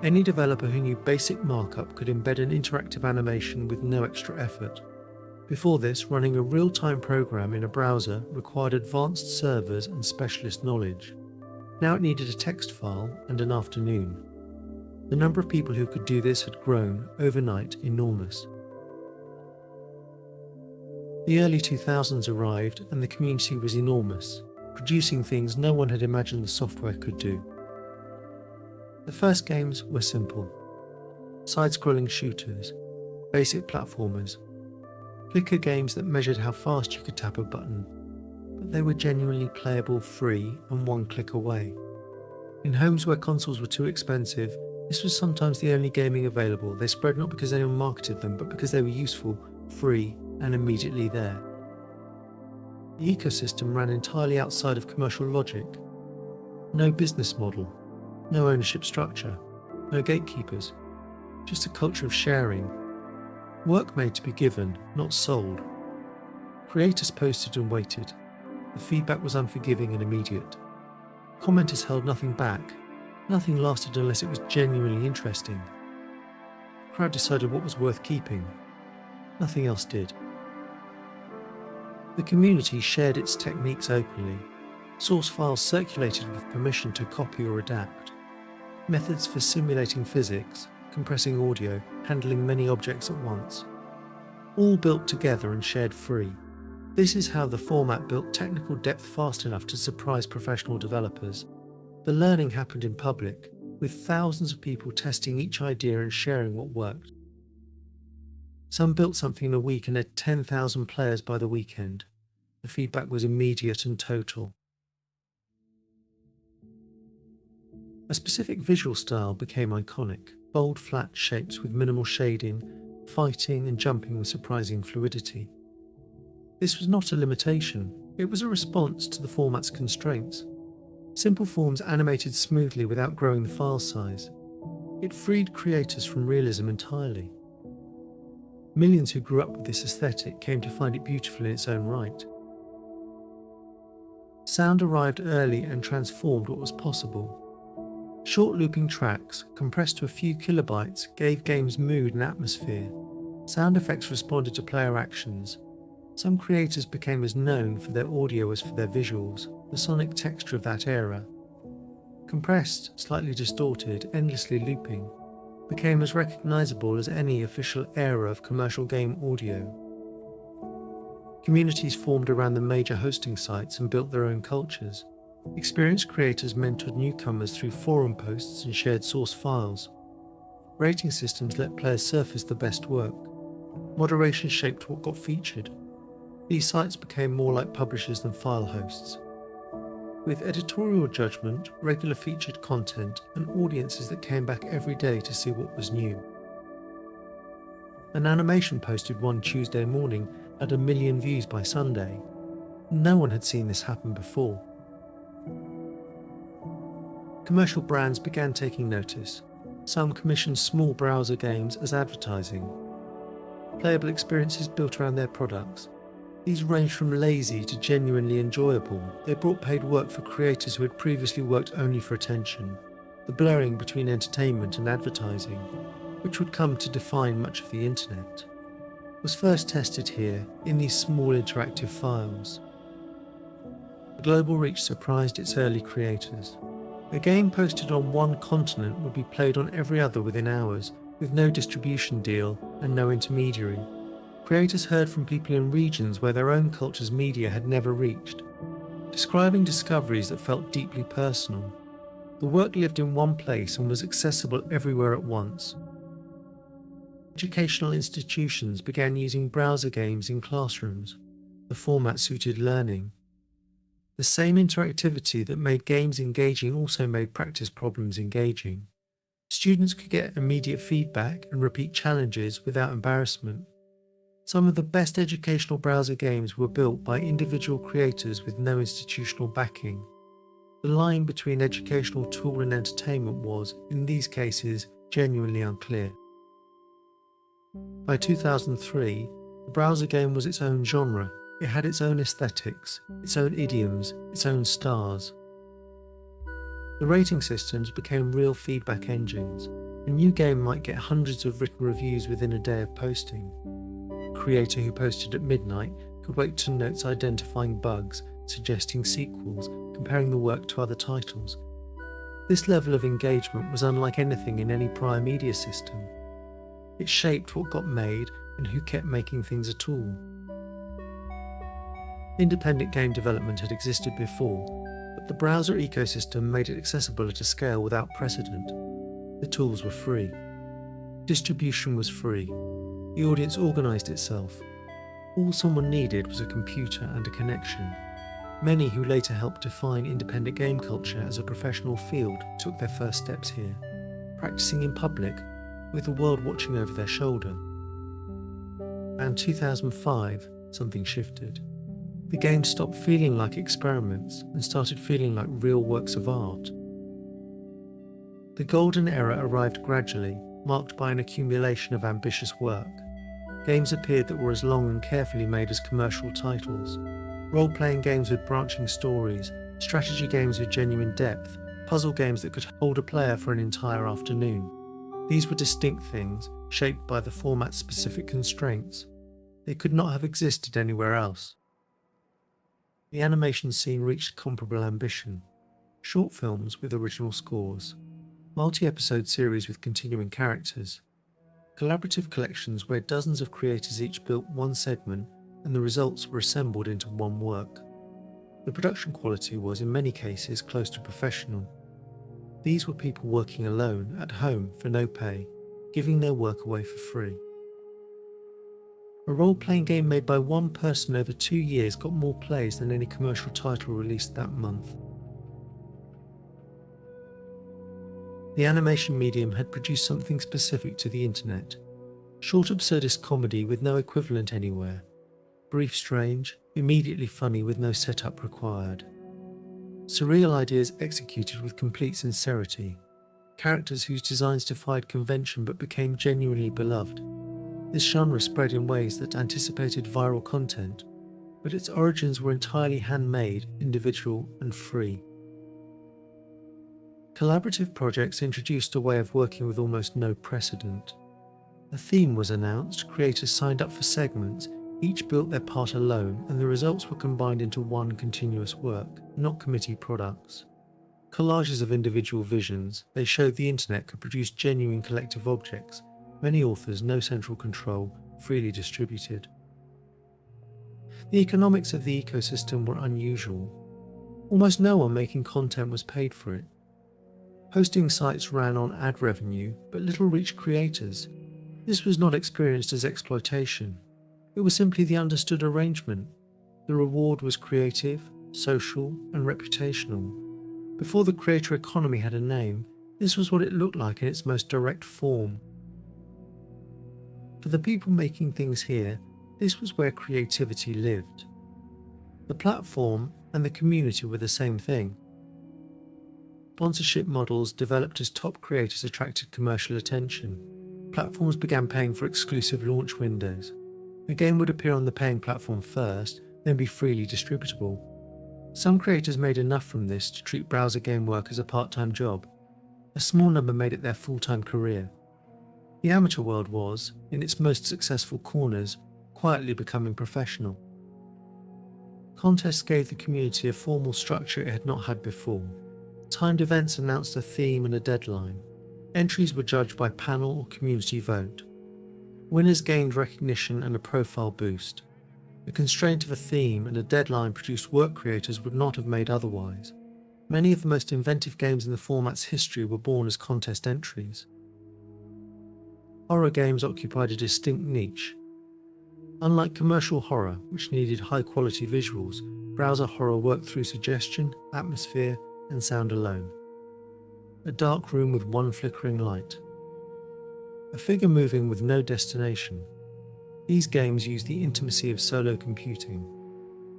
Any developer who knew basic markup could embed an interactive animation with no extra effort. Before this, running a real-time program in a browser required advanced servers and specialist knowledge. Now it needed a text file and an afternoon. The number of people who could do this had grown, overnight, enormous. The early 2000s arrived and the community was enormous, producing things no one had imagined the software could do. The first games were simple. Side-scrolling shooters, basic platformers, clicker games that measured how fast you could tap a button, but they were genuinely playable, free, and one click away. In homes where consoles were too expensive, this was sometimes the only gaming available. They spread not because anyone marketed them, but because they were useful, free, and immediately there. The ecosystem ran entirely outside of commercial logic. No business model. No ownership structure, no gatekeepers, just a culture of sharing. Work made to be given, not sold. Creators posted and waited. The feedback was unforgiving and immediate. Commenters held nothing back. Nothing lasted unless it was genuinely interesting. The crowd decided what was worth keeping. Nothing else did. The community shared its techniques openly. Source files circulated with permission to copy or adapt. Methods for simulating physics, compressing audio, handling many objects at once. All built together and shared free. This is how the format built technical depth fast enough to surprise professional developers. The learning happened in public, with thousands of people testing each idea and sharing what worked. Some built something in a week and had 10,000 players by the weekend. The feedback was immediate and total. A specific visual style became iconic, bold flat shapes with minimal shading, fighting and jumping with surprising fluidity. This was not a limitation, it was a response to the format's constraints. Simple forms animated smoothly without growing the file size. It freed creators from realism entirely. Millions who grew up with this aesthetic came to find it beautiful in its own right. Sound arrived early and transformed what was possible. Short looping tracks, compressed to a few kilobytes, gave games mood and atmosphere. Sound effects responded to player actions. Some creators became as known for their audio as for their visuals, the sonic texture of that era. Compressed, slightly distorted, endlessly looping, became as recognizable as any official era of commercial game audio. Communities formed around the major hosting sites and built their own cultures. Experienced creators mentored newcomers through forum posts and shared source files. Rating systems let players surface the best work. Moderation shaped what got featured. These sites became more like publishers than file hosts. With editorial judgment, regular featured content, and audiences that came back every day to see what was new. An animation posted one Tuesday morning had 1 million views by Sunday. No one had seen this happen before. Commercial brands began taking notice. Some commissioned small browser games as advertising. Playable experiences built around their products. These ranged from lazy to genuinely enjoyable. They brought paid work for creators who had previously worked only for attention. The blurring between entertainment and advertising, which would come to define much of the internet, was first tested here in these small interactive files. The global reach surprised its early creators. A game posted on one continent would be played on every other within hours, with no distribution deal and no intermediary. Creators heard from people in regions where their own culture's media had never reached, describing discoveries that felt deeply personal. The work lived in one place and was accessible everywhere at once. Educational institutions began using browser games in classrooms. The format suited learning. The same interactivity that made games engaging also made practice problems engaging. Students could get immediate feedback and repeat challenges without embarrassment. Some of the best educational browser games were built by individual creators with no institutional backing. The line between educational tool and entertainment was, in these cases, genuinely unclear. By 2003, the browser game was its own genre. It had its own aesthetics, its own idioms, its own stars. The rating systems became real feedback engines. A new game might get hundreds of written reviews within a day of posting. A creator who posted at midnight could wait to notes identifying bugs, suggesting sequels, comparing the work to other titles. This level of engagement was unlike anything in any prior media system. It shaped what got made and who kept making things at all. Independent game development had existed before, but the browser ecosystem made it accessible at a scale without precedent. The tools were free. Distribution was free. The audience organised itself. All someone needed was a computer and a connection. Many who later helped define independent game culture as a professional field took their first steps here, practicing in public, with the world watching over their shoulder. Around 2005, something shifted. The games stopped feeling like experiments and started feeling like real works of art. The golden era arrived gradually, marked by an accumulation of ambitious work. Games appeared that were as long and carefully made as commercial titles. Role-playing games with branching stories, strategy games with genuine depth, puzzle games that could hold a player for an entire afternoon. These were distinct things, shaped by the format's specific constraints. They could not have existed anywhere else. The animation scene reached comparable ambition. Short films with original scores, multi-episode series with continuing characters, collaborative collections where dozens of creators each built one segment and the results were assembled into one work. The production quality was, in many cases, close to professional. These were people working alone, at home, for no pay, giving their work away for free. A role-playing game made by one person over 2 years got more plays than any commercial title released that month. The animation medium had produced something specific to the internet. Short absurdist comedy with no equivalent anywhere. Brief strange, immediately funny with no setup required. Surreal ideas executed with complete sincerity. Characters whose designs defied convention but became genuinely beloved. This genre spread in ways that anticipated viral content. but its origins were entirely handmade, individual, and free. Collaborative projects introduced a way of working with almost no precedent. A theme was announced, creators signed up for segments, each built their part alone, and the results were combined into one continuous work, not committee products. Collages of individual visions, they showed the internet could produce genuine collective objects, many authors, no central control, freely distributed. The economics of the ecosystem were unusual. Almost no one making content was paid for it. Hosting sites ran on ad revenue, but little reached creators. This was not experienced as exploitation. It was simply the understood arrangement. The reward was creative, social, and reputational. Before the creator economy had a name, this was what it looked like in its most direct form. For the people making things here, this was where creativity lived. The platform and the community were the same thing. Sponsorship models developed as top creators attracted commercial attention. Platforms began paying for exclusive launch windows. A game would appear on the paying platform first, then be freely distributable. Some creators made enough from this to treat browser game work as a part-time job. A small number made it their full-time career. The amateur world was, in its most successful corners, quietly becoming professional. Contests gave the community a formal structure it had not had before. Timed events announced a theme and a deadline. Entries were judged by panel or community vote. Winners gained recognition and a profile boost. The constraint of a theme and a deadline produced work creators would not have made otherwise. Many of the most inventive games in the format's history were born as contest entries. Horror games occupied a distinct niche. Unlike commercial horror, which needed high-quality visuals, browser horror worked through suggestion, atmosphere, and sound alone. A dark room with one flickering light. A figure moving with no destination. These games use the intimacy of solo computing.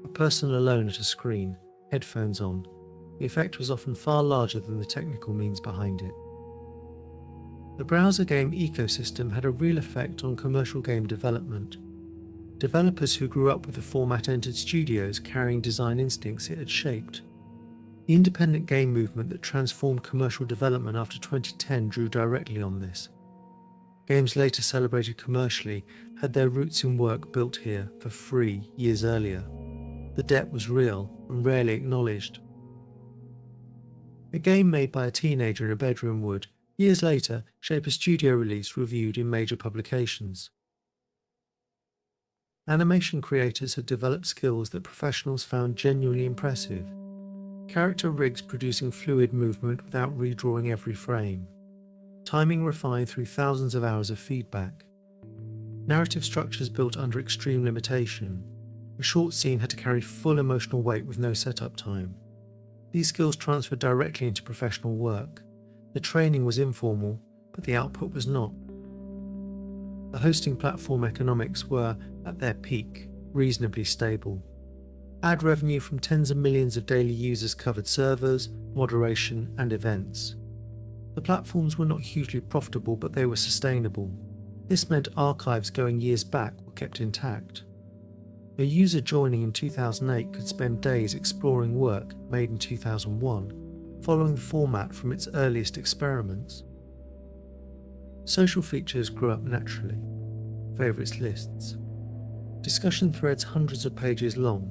A person alone at a screen, headphones on. The effect was often far larger than the technical means behind it. The browser game ecosystem had a real effect on commercial game development. Developers who grew up with the format entered studios carrying design instincts it had shaped. The independent game movement that transformed commercial development after 2010 drew directly on this. Games later celebrated commercially had their roots in work built here for free years earlier. The debt was real and rarely acknowledged. A game made by a teenager in a bedroom would, years later, shape a studio release reviewed in major publications. Animation creators had developed skills that professionals found genuinely impressive. Character rigs producing fluid movement without redrawing every frame. Timing refined through thousands of hours of feedback. Narrative structures built under extreme limitation. A short scene had to carry full emotional weight with no setup time. These skills transferred directly into professional work. The training was informal, but the output was not. The hosting platform economics were, at their peak, reasonably stable. Ad revenue from tens of millions of daily users covered servers, moderation, and events. The platforms were not hugely profitable, but they were sustainable. This meant archives going years back were kept intact. A user joining in 2008 could spend days exploring work made in 2001, following the format from its earliest experiments. Social features grew up naturally. Favourites lists. Discussion threads hundreds of pages long.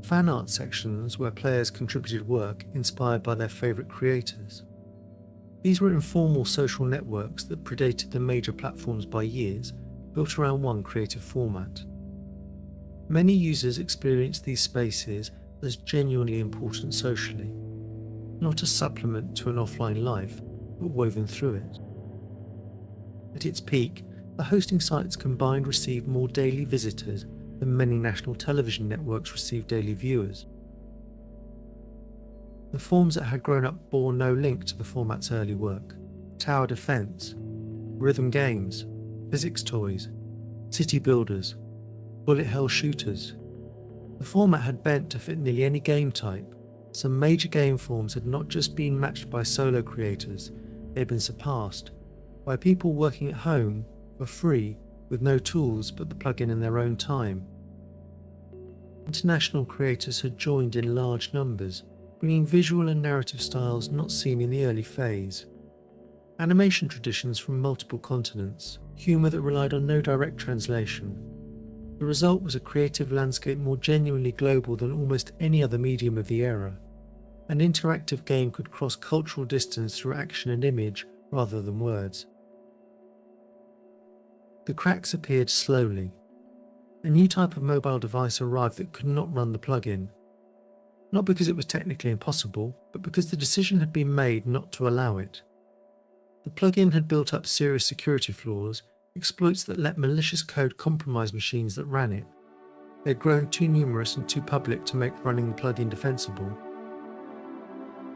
Fan art sections where players contributed work inspired by their favourite creators. These were informal social networks that predated the major platforms by years, built around one creative format. Many users experienced these spaces as genuinely important socially, not a supplement to an offline life, but woven through it. At its peak, the hosting sites combined received more daily visitors than many national television networks received daily viewers. The forms that had grown up bore no link to the format's early work. Tower defense, rhythm games, physics toys, city builders, bullet hell shooters. The format had bent to fit nearly any game type. Some major game forms had not just been matched by solo creators, they had been surpassed by people working at home for free with no tools but the plug-in in their own time. International creators had joined in large numbers, bringing visual and narrative styles not seen in the early phase. Animation traditions from multiple continents, humour that relied on no direct translation. The result was a creative landscape more genuinely global than almost any other medium of the era. An interactive game could cross cultural distance through action and image rather than words. The cracks appeared slowly. A new type of mobile device arrived that could not run the plugin. Not because it was technically impossible, but because the decision had been made not to allow it. The plugin had built up serious security flaws, exploits that let malicious code compromise machines that ran it. They had grown too numerous and too public to make running the plugin defensible.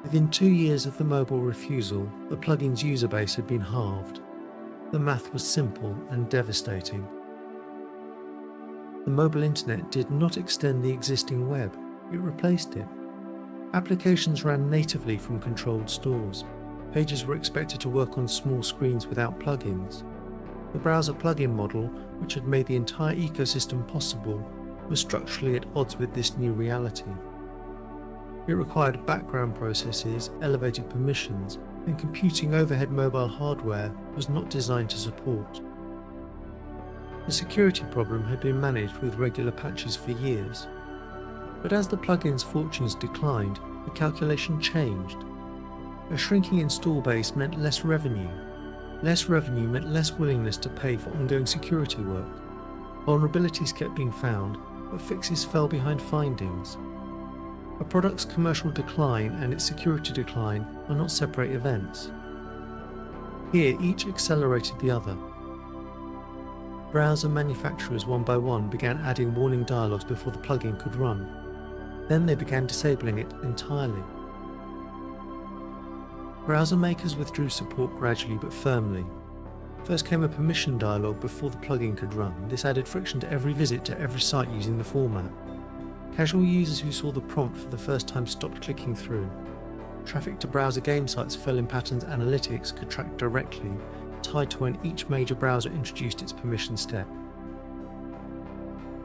Within 2 years of the mobile refusal, the plugin's user base had been halved. The math was simple and devastating. The mobile internet did not extend the existing web, it replaced it. Applications ran natively from controlled stores. Pages were expected to work on small screens without plugins. The browser plugin model, which had made the entire ecosystem possible, was structurally at odds with this new reality. It required background processes, elevated permissions, and computing overhead mobile hardware was not designed to support. The security problem had been managed with regular patches for years. But as the plugin's fortunes declined, the calculation changed. A shrinking install base meant less revenue. Less revenue meant less willingness to pay for ongoing security work. Vulnerabilities kept being found, but fixes fell behind findings. A product's commercial decline and its security decline are not separate events. Here, each accelerated the other. Browser manufacturers one by one began adding warning dialogues before the plugin could run. Then they began disabling it entirely. Browser makers withdrew support gradually but firmly. First came a permission dialog before the plugin could run. This added friction to every visit to every site using the format. Casual users who saw the prompt for the first time stopped clicking through. Traffic to browser game sites fell in patterns analytics could track directly, tied to when each major browser introduced its permission step.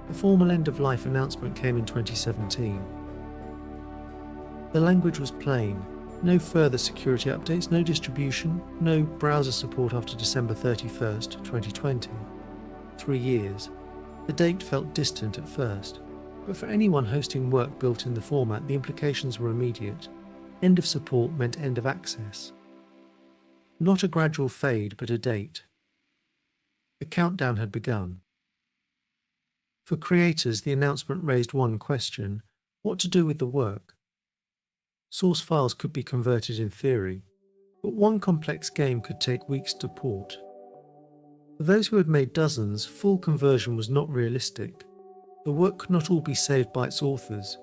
The formal end-of-life announcement came in 2017. The language was plain. No further security updates, no distribution, no browser support after December 31st, 2020. 3 years. The date felt distant at first, but for anyone hosting work built in the format, the implications were immediate. End of support meant end of access. Not a gradual fade, but a date. The countdown had begun. For creators, the announcement raised one question: what to do with the work? Source files could be converted in theory, but one complex game could take weeks to port. For those who had made dozens, full conversion was not realistic. The work could not all be saved by its authors.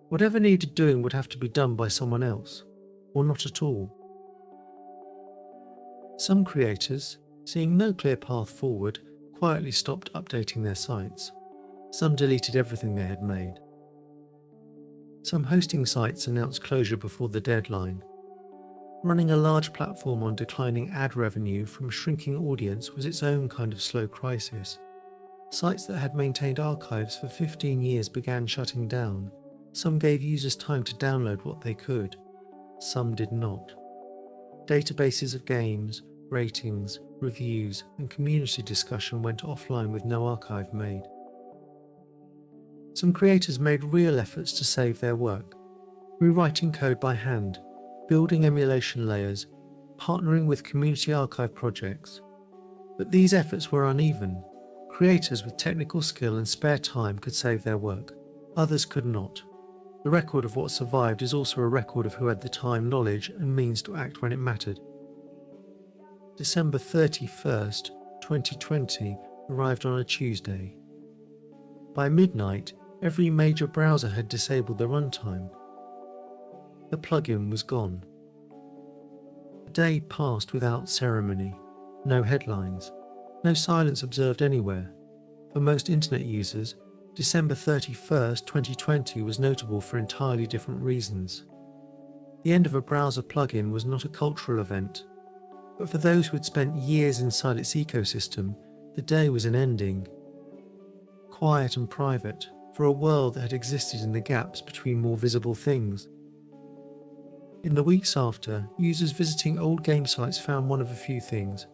Whatever needed doing would have to be done by someone else, or not at all. Some creators, seeing no clear path forward, quietly stopped updating their sites. Some deleted everything they had made. Some hosting sites announced closure before the deadline. Running a large platform on declining ad revenue from a shrinking audience was its own kind of slow crisis. Sites that had maintained archives for 15 years began shutting down. Some gave users time to download what they could. Some did not. Databases of games, ratings, reviews, and community discussion went offline with no archive made. Some creators made real efforts to save their work, rewriting code by hand, building emulation layers, partnering with community archive projects. But these efforts were uneven. Creators with technical skill and spare time could save their work. Others could not. The record of what survived is also a record of who had the time, knowledge, and means to act when it mattered. December 31st, 2020 arrived on a Tuesday. By midnight, every major browser had disabled the runtime. The plugin was gone. A day passed without ceremony. No headlines. No silence observed anywhere. For most internet users, December 31st, 2020 was notable for entirely different reasons. The end of a browser plugin was not a cultural event, but for those who had spent years inside its ecosystem, the day was an ending. Quiet and private, for a world that had existed in the gaps between more visible things. In the weeks after, users visiting old game sites found one of a few things.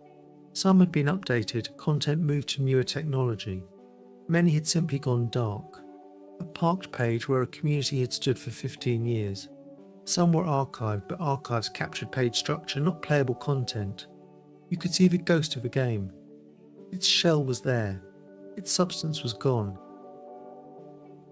Some had been updated, content moved to newer technology. Many had simply gone dark. A parked page where a community had stood for 15 years. Some were archived, but archives captured page structure, not playable content. You could see the ghost of a game. Its shell was there. Its substance was gone.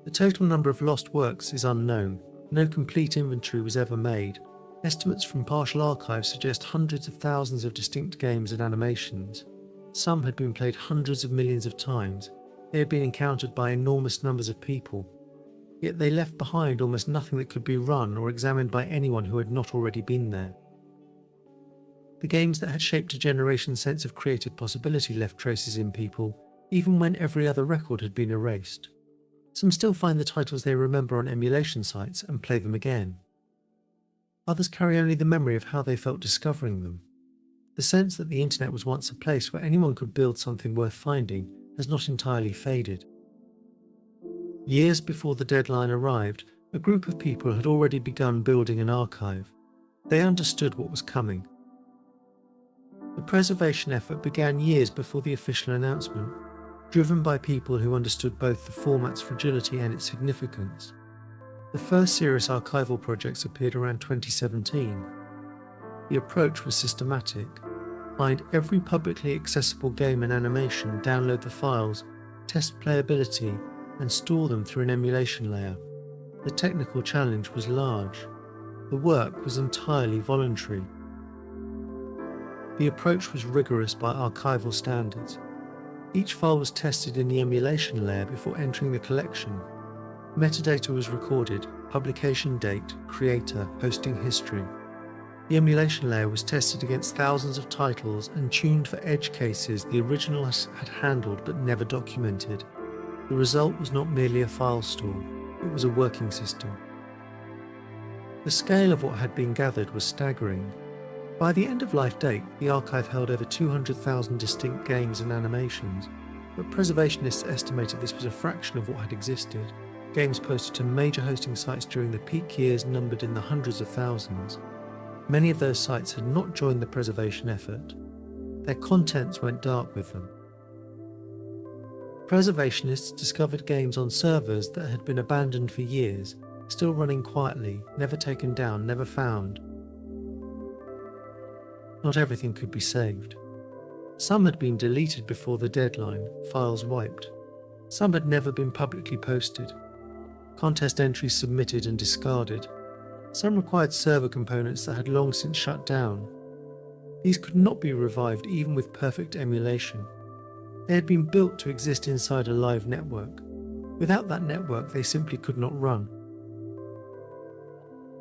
The total number of lost works is unknown. No complete inventory was ever made. Estimates from partial archives suggest hundreds of thousands of distinct games and animations. Some had been played hundreds of millions of times. They had been encountered by enormous numbers of people. Yet they left behind almost nothing that could be run or examined by anyone who had not already been there. The games that had shaped a generation's sense of creative possibility left traces in people, even when every other record had been erased. Some still find the titles they remember on emulation sites and play them again. Others carry only the memory of how they felt discovering them. The sense that the internet was once a place where anyone could build something worth finding has not entirely faded. Years before the deadline arrived, a group of people had already begun building an archive. They understood what was coming. The preservation effort began years before the official announcement, driven by people who understood both the format's fragility and its significance. The first serious archival projects appeared around 2017. The approach was systematic. Find every publicly accessible game and animation, download the files, test playability, and store them through an emulation layer. The technical challenge was large. The work was entirely voluntary. The approach was rigorous by archival standards. Each file was tested in the emulation layer before entering the collection. Metadata was recorded: publication date, creator, hosting history. The emulation layer was tested against thousands of titles and tuned for edge cases the original had handled but never documented. The result was not merely a file store, it was a working system. The scale of what had been gathered was staggering. By the end-of-life date, the archive held over 200,000 distinct games and animations, but preservationists estimated this was a fraction of what had existed. Games posted to major hosting sites during the peak years numbered in the hundreds of thousands. Many of those sites had not joined the preservation effort. Their contents went dark with them. Preservationists discovered games on servers that had been abandoned for years, still running quietly, never taken down, never found. Not everything could be saved. Some had been deleted before the deadline, files wiped. Some had never been publicly posted. Contest entries submitted and discarded. Some required server components that had long since shut down. These could not be revived even with perfect emulation. They had been built to exist inside a live network. Without that network, they simply could not run.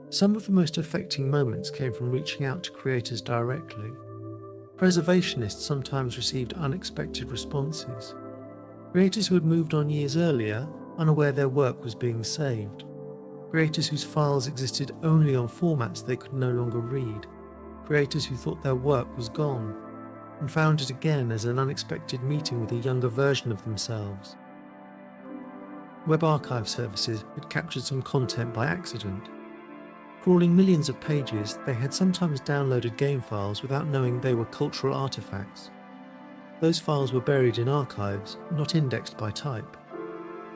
Some of the most affecting moments came from reaching out to creators directly. Preservationists sometimes received unexpected responses. Creators who had moved on years earlier, unaware their work was being saved. Creators whose files existed only on formats they could no longer read. Creators who thought their work was gone, and found it again as an unexpected meeting with a younger version of themselves. Web archive services had captured some content by accident. Crawling millions of pages, they had sometimes downloaded game files without knowing they were cultural artifacts. Those files were buried in archives, not indexed by type.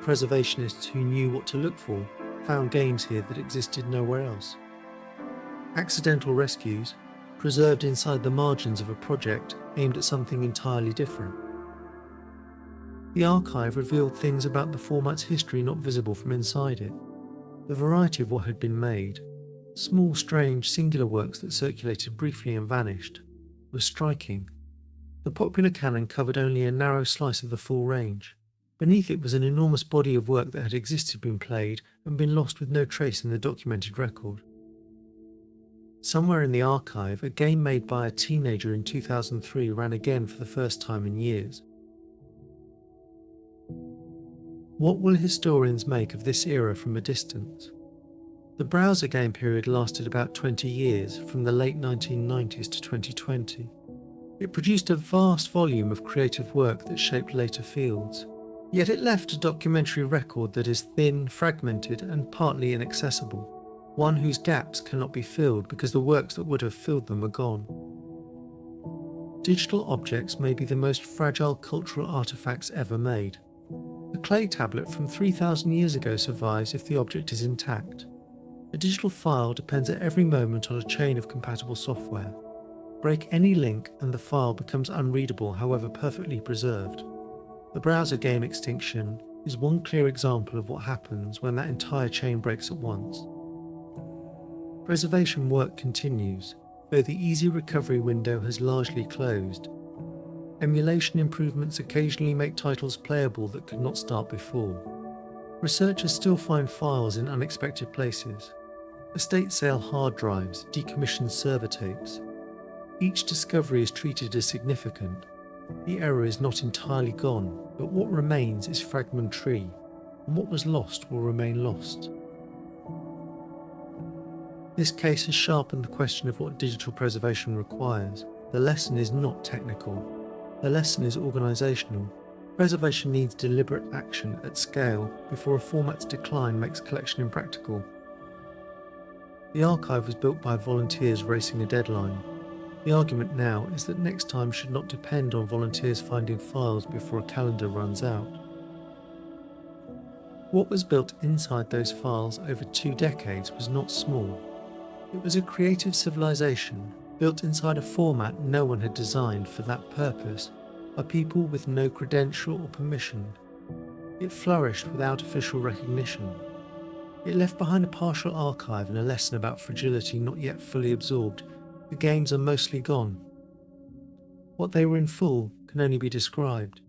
Preservationists who knew what to look for found games here that existed nowhere else. Accidental rescues, preserved inside the margins of a project aimed at something entirely different. The archive revealed things about the format's history not visible from inside it. The variety of what had been made, small, strange, singular works that circulated briefly and vanished, was striking. The popular canon covered only a narrow slice of the full range. Beneath it was an enormous body of work that had existed, been played, and been lost with no trace in the documented record. Somewhere in the archive, a game made by a teenager in 2003 ran again for the first time in years. What will historians make of this era from a distance? The browser game period lasted about 20 years, from the late 1990s to 2020. It produced a vast volume of creative work that shaped later fields. Yet it left a documentary record that is thin, fragmented, and partly inaccessible, one whose gaps cannot be filled because the works that would have filled them are gone. Digital objects may be the most fragile cultural artifacts ever made. A clay tablet from 3,000 years ago survives if the object is intact. A digital file depends at every moment on a chain of compatible software. Break any link and the file becomes unreadable, however perfectly preserved. The browser game extinction is one clear example of what happens when that entire chain breaks at once. Preservation work continues, though the easy recovery window has largely closed. Emulation improvements occasionally make titles playable that could not start before. Researchers still find files in unexpected places. Estate sale hard drives, decommissioned server tapes. Each discovery is treated as significant. The error is not entirely gone, but what remains is fragmentary, and what was lost will remain lost. This case has sharpened the question of what digital preservation requires. The lesson is not technical. The lesson is organisational. Preservation needs deliberate action at scale before a format's decline makes collection impractical. The archive was built by volunteers racing a deadline. The argument now is that next time should not depend on volunteers finding files before a calendar runs out. What was built inside those files over 2 decades was not small. It was a creative civilization built inside a format no one had designed for that purpose by people with no credential or permission. It flourished without official recognition. It left behind a partial archive and a lesson about fragility not yet fully absorbed. The games are mostly gone. What they were in full can only be described.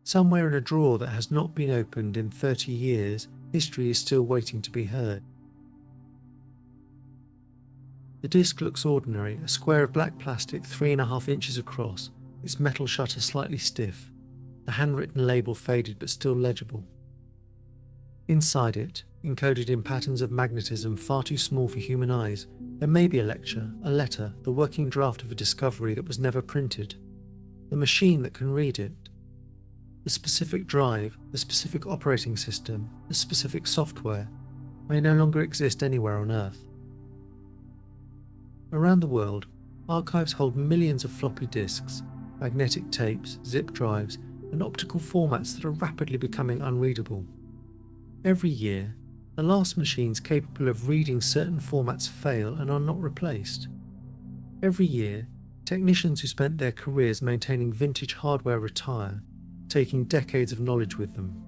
Somewhere in a drawer that has not been opened in 30 years, history is still waiting to be heard. The disc looks ordinary, a square of black plastic 3.5 inches across, its metal shutter slightly stiff, the handwritten label faded but still legible. Inside it, encoded in patterns of magnetism far too small for human eyes, there may be a lecture, a letter, the working draft of a discovery that was never printed. The machine that can read it. The specific drive, the specific operating system, the specific software may no longer exist anywhere on Earth. Around the world, archives hold millions of floppy disks, magnetic tapes, zip drives, and optical formats that are rapidly becoming unreadable. Every year, the last machines capable of reading certain formats fail and are not replaced. Every year, technicians who spent their careers maintaining vintage hardware retire, taking decades of knowledge with them.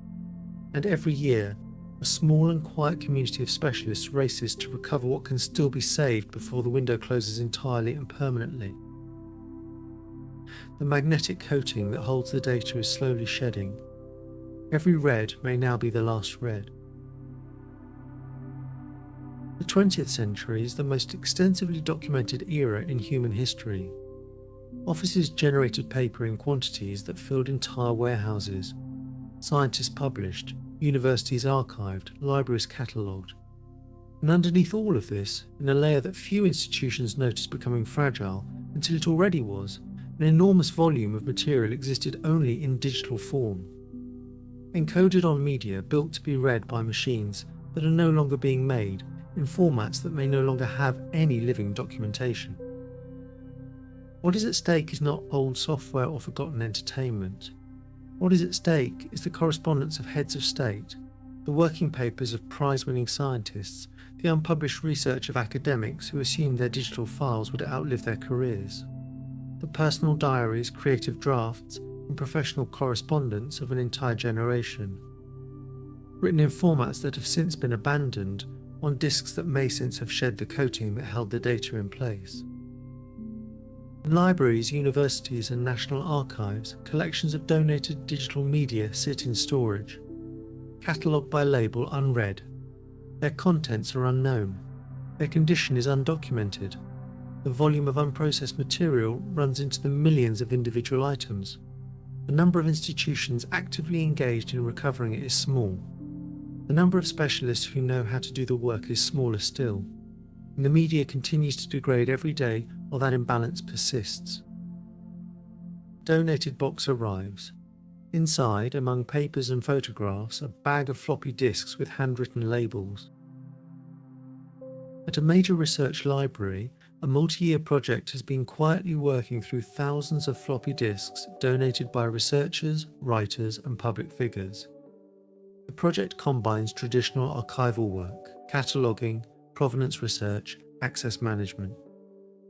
And every year, a small and quiet community of specialists races to recover what can still be saved before the window closes entirely and permanently. The magnetic coating that holds the data is slowly shedding. Every read may now be the last read. The 20th century is the most extensively documented era in human history. Offices generated paper in quantities that filled entire warehouses. Scientists published, universities archived, libraries catalogued. And underneath all of this, in a layer that few institutions noticed becoming fragile until it already was, an enormous volume of material existed only in digital form. Encoded on media built to be read by machines that are no longer being made in formats that may no longer have any living documentation. What is at stake is not old software or forgotten entertainment. What is at stake is the correspondence of heads of state, the working papers of prize-winning scientists, the unpublished research of academics who assumed their digital files would outlive their careers, the personal diaries, creative drafts, and professional correspondence of an entire generation, written in formats that have since been abandoned on disks that may since have shed the coating that held the data in place. In libraries, universities, and national archives, collections of donated digital media sit in storage, catalogued by label unread. Their contents are unknown. Their condition is undocumented. The volume of unprocessed material runs into the millions of individual items. The number of institutions actively engaged in recovering it is small. The number of specialists who know how to do the work is smaller still. And the media continues to degrade every day while that imbalance persists. Donated box arrives. Inside, among papers and photographs, a bag of floppy disks with handwritten labels. At a major research library, a multi-year project has been quietly working through thousands of floppy disks donated by researchers, writers, and public figures. The project combines traditional archival work, cataloguing, provenance research, access management,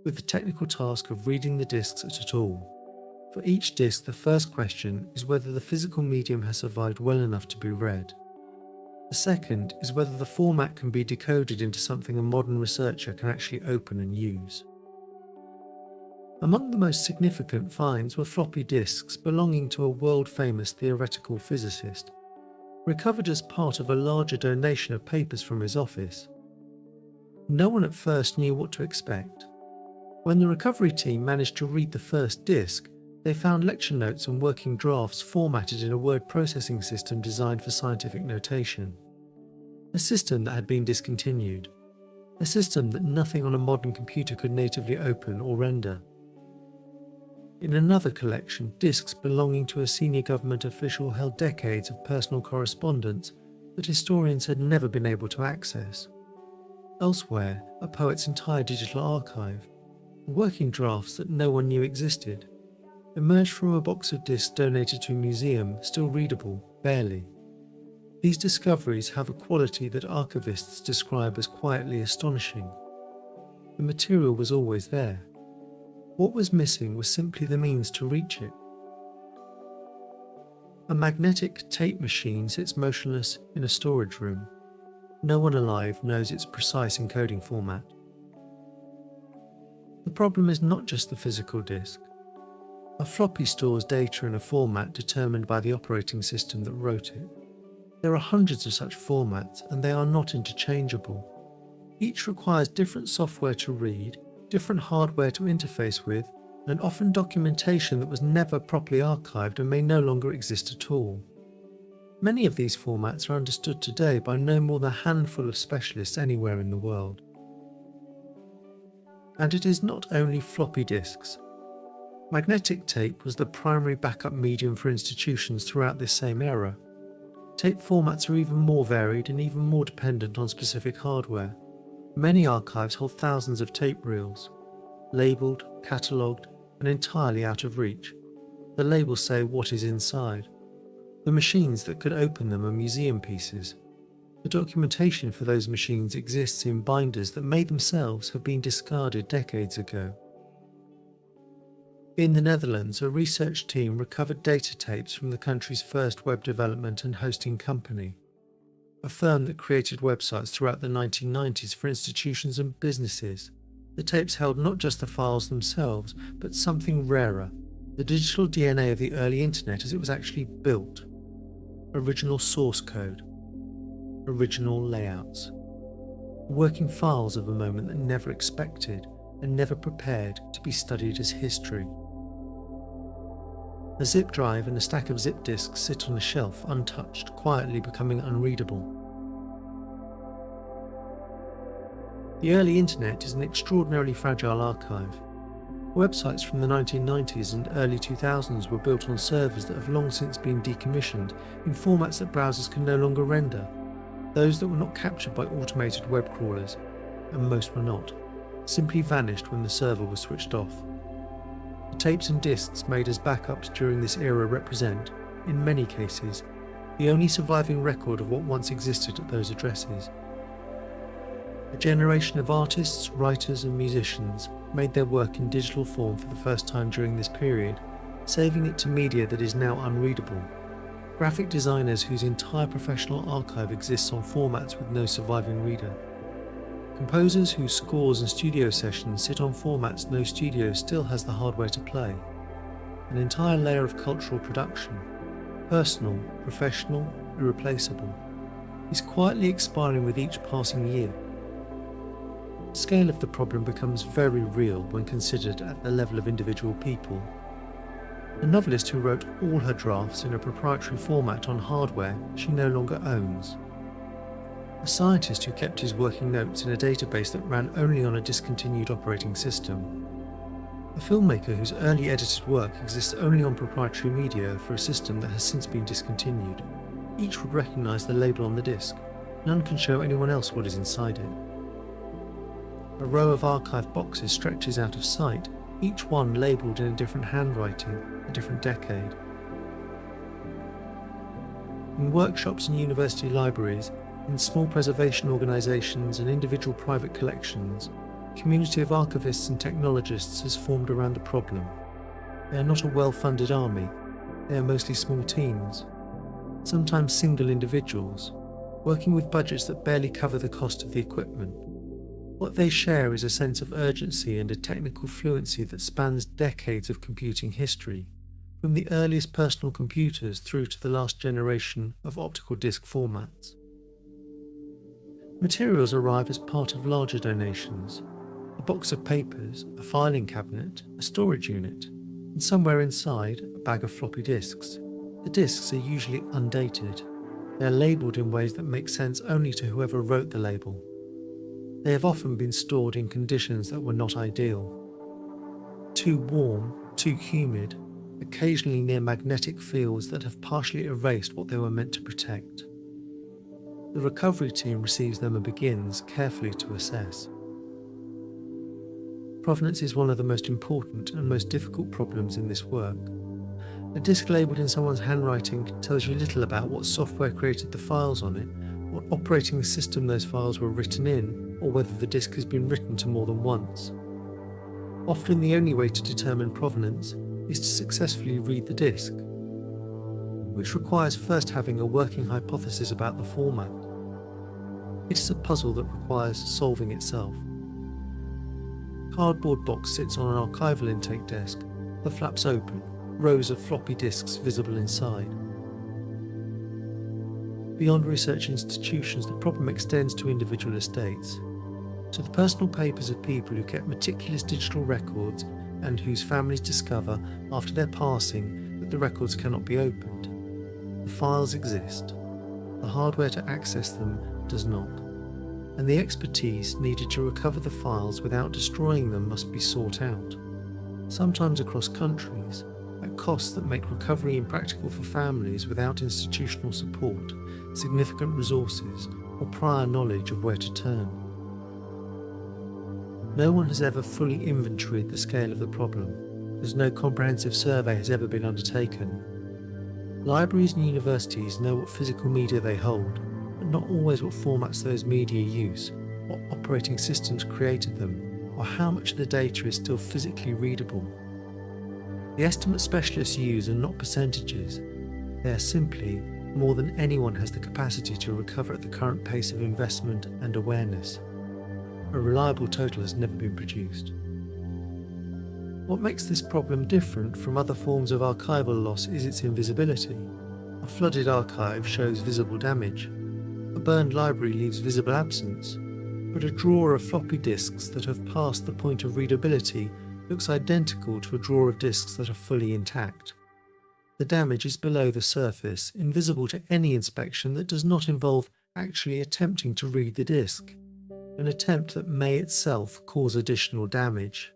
with the technical task of reading the disks at all. For each disk, the first question is whether the physical medium has survived well enough to be read. The second is whether the format can be decoded into something a modern researcher can actually open and use. Among the most significant finds were floppy disks belonging to a world-famous theoretical physicist, recovered as part of a larger donation of papers from his office. No one at first knew what to expect. When the recovery team managed to read the first disk, they found lecture notes and working drafts formatted in a word processing system designed for scientific notation. A system that had been discontinued. A system that nothing on a modern computer could natively open or render. In another collection, disks belonging to a senior government official held decades of personal correspondence that historians had never been able to access. Elsewhere, a poet's entire digital archive, working drafts that no one knew existed, emerged from a box of disks donated to a museum, still readable, barely. These discoveries have a quality that archivists describe as quietly astonishing. The material was always there. What was missing was simply the means to reach it. A magnetic tape machine sits motionless in a storage room. No one alive knows its precise encoding format. The problem is not just the physical disk. A floppy stores data in a format determined by the operating system that wrote it. There are hundreds of such formats, and they are not interchangeable. Each requires different software to read, different hardware to interface with, and often documentation that was never properly archived and may no longer exist at all. Many of these formats are understood today by no more than a handful of specialists anywhere in the world. And it is not only floppy disks. Magnetic tape was the primary backup medium for institutions throughout this same era. Tape formats are even more varied and even more dependent on specific hardware. Many archives hold thousands of tape reels, labelled, catalogued, and entirely out of reach. The labels say what is inside. The machines that could open them are museum pieces. The documentation for those machines exists in binders that may themselves have been discarded decades ago. In the Netherlands, a research team recovered data tapes from the country's first web development and hosting company, a firm that created websites throughout the 1990s for institutions and businesses. The tapes held not just the files themselves, but something rarer, the digital DNA of the early internet as it was actually built. Original source code. Original layouts. Working files of a moment that never expected and never prepared to be studied as history. A zip drive and a stack of zip disks sit on a shelf untouched, quietly becoming unreadable. The early internet is an extraordinarily fragile archive. Websites from the 1990s and early 2000s were built on servers that have long since been decommissioned in formats that browsers can no longer render. Those that were not captured by automated web crawlers, and most were not, simply vanished when the server was switched off. The tapes and disks made as backups during this era represent, in many cases, the only surviving record of what once existed at those addresses. A generation of artists, writers and musicians made their work in digital form for the first time during this period, saving it to media that is now unreadable. Graphic designers whose entire professional archive exists on formats with no surviving reader. Composers whose scores and studio sessions sit on formats no studio still has the hardware to play. An entire layer of cultural production, personal, professional, irreplaceable, is quietly expiring with each passing year. The scale of the problem becomes very real when considered at the level of individual people. A novelist who wrote all her drafts in a proprietary format on hardware she no longer owns. A scientist who kept his working notes in a database that ran only on a discontinued operating system. A filmmaker whose early edited work exists only on proprietary media for a system that has since been discontinued. Each would recognise the label on the disc. None can show anyone else what is inside it. A row of archive boxes stretches out of sight, each one labelled in a different handwriting, a different decade. In workshops and university libraries, in small preservation organisations and individual private collections, a community of archivists and technologists has formed around the problem. They are not a well-funded army, they are mostly small teams, sometimes single individuals, working with budgets that barely cover the cost of the equipment. What they share is a sense of urgency and a technical fluency that spans decades of computing history, from the earliest personal computers through to the last generation of optical disc formats. Materials arrive as part of larger donations: a box of papers, a filing cabinet, a storage unit, and somewhere inside, a bag of floppy disks. The disks are usually undated. They are labelled in ways that make sense only to whoever wrote the label. They have often been stored in conditions that were not ideal. Too warm, too humid, occasionally near magnetic fields that have partially erased what they were meant to protect. The recovery team receives them and begins carefully to assess. Provenance is one of the most important and most difficult problems in this work. A disc labelled in someone's handwriting tells you little about what software created the files on it, what operating system those files were written in, or whether the disc has been written to more than once. Often the only way to determine provenance is to successfully read the disc, which requires first having a working hypothesis about the format. It is a puzzle that requires solving itself. A cardboard box sits on an archival intake desk, the flaps open, rows of floppy disks visible inside. Beyond research institutions, the problem extends to individual estates, to the personal papers of people who kept meticulous digital records and whose families discover after their passing that the records cannot be opened. The files exist. The hardware to access them does not, and the expertise needed to recover the files without destroying them must be sought out, sometimes across countries, at costs that make recovery impractical for families without institutional support, significant resources, or prior knowledge of where to turn. No one has ever fully inventoried the scale of the problem, as no comprehensive survey has ever been undertaken. Libraries and universities know what physical media they hold, but not always what formats those media use, what operating systems created them, or how much of the data is still physically readable. The estimates specialists use are not percentages, they are simply more than anyone has the capacity to recover at the current pace of investment and awareness. A reliable total has never been produced. What makes this problem different from other forms of archival loss is its invisibility. A flooded archive shows visible damage. A burned library leaves visible absence. But a drawer of floppy disks that have passed the point of readability looks identical to a drawer of disks that are fully intact. The damage is below the surface, invisible to any inspection that does not involve actually attempting to read the disk, an attempt that may itself cause additional damage.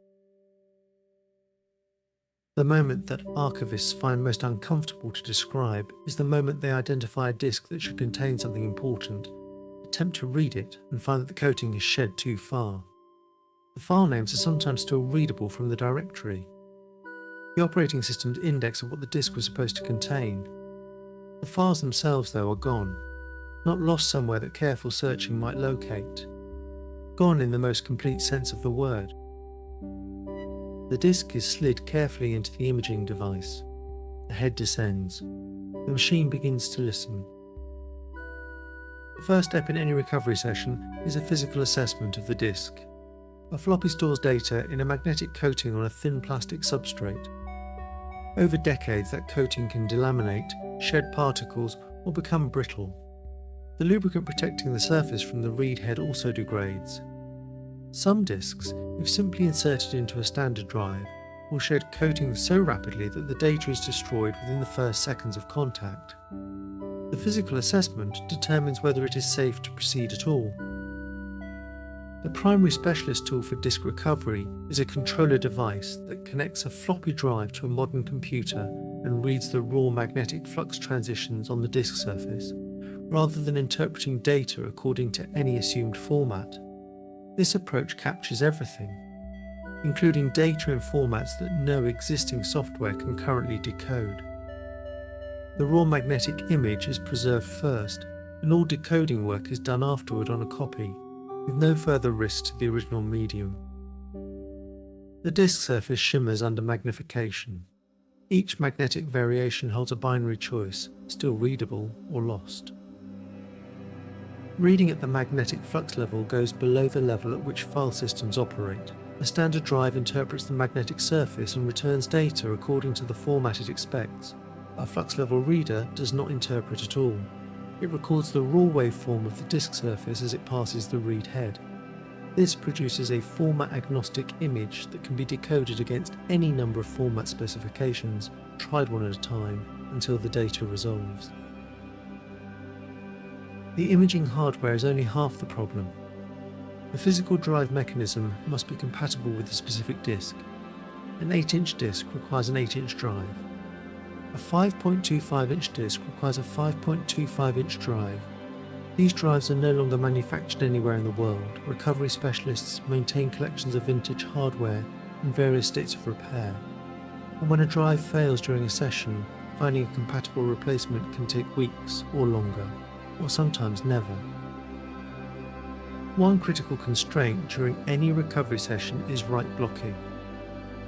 The moment that archivists find most uncomfortable to describe is the moment they identify a disk that should contain something important, attempt to read it, and find that the coating is shed too far. The file names are sometimes still readable from the directory. The operating system's index of what the disk was supposed to contain. The files themselves, though, are gone, not lost somewhere that careful searching might locate. Gone in the most complete sense of the word. The disk is slid carefully into the imaging device. The head descends. The machine begins to listen. The first step in any recovery session is a physical assessment of the disk. A floppy stores data in a magnetic coating on a thin plastic substrate. Over decades, that coating can delaminate, shed particles, or become brittle. The lubricant protecting the surface from the read head also degrades. Some disks, if simply inserted into a standard drive, will shed coatings so rapidly that the data is destroyed within the first seconds of contact. The physical assessment determines whether it is safe to proceed at all. The primary specialist tool for disk recovery is a controller device that connects a floppy drive to a modern computer and reads the raw magnetic flux transitions on the disk surface, rather than interpreting data according to any assumed format. This approach captures everything, including data in formats that no existing software can currently decode. The raw magnetic image is preserved first, and all decoding work is done afterward on a copy, with no further risk to the original medium. The disk surface shimmers under magnification. Each magnetic variation holds a binary choice, still readable or lost. Reading at the magnetic flux level goes below the level at which file systems operate. A standard drive interprets the magnetic surface and returns data according to the format it expects. A flux level reader does not interpret at all. It records the raw waveform of the disk surface as it passes the read head. This produces a format-agnostic image that can be decoded against any number of format specifications, tried one at a time, until the data resolves. The imaging hardware is only half the problem. The physical drive mechanism must be compatible with the specific disk. An 8-inch disk requires an 8-inch drive. A 5.25-inch disk requires a 5.25-inch drive. These drives are no longer manufactured anywhere in the world. Recovery specialists maintain collections of vintage hardware in various states of repair. And when a drive fails during a session, finding a compatible replacement can take weeks or longer, or sometimes never. One critical constraint during any recovery session is write blocking.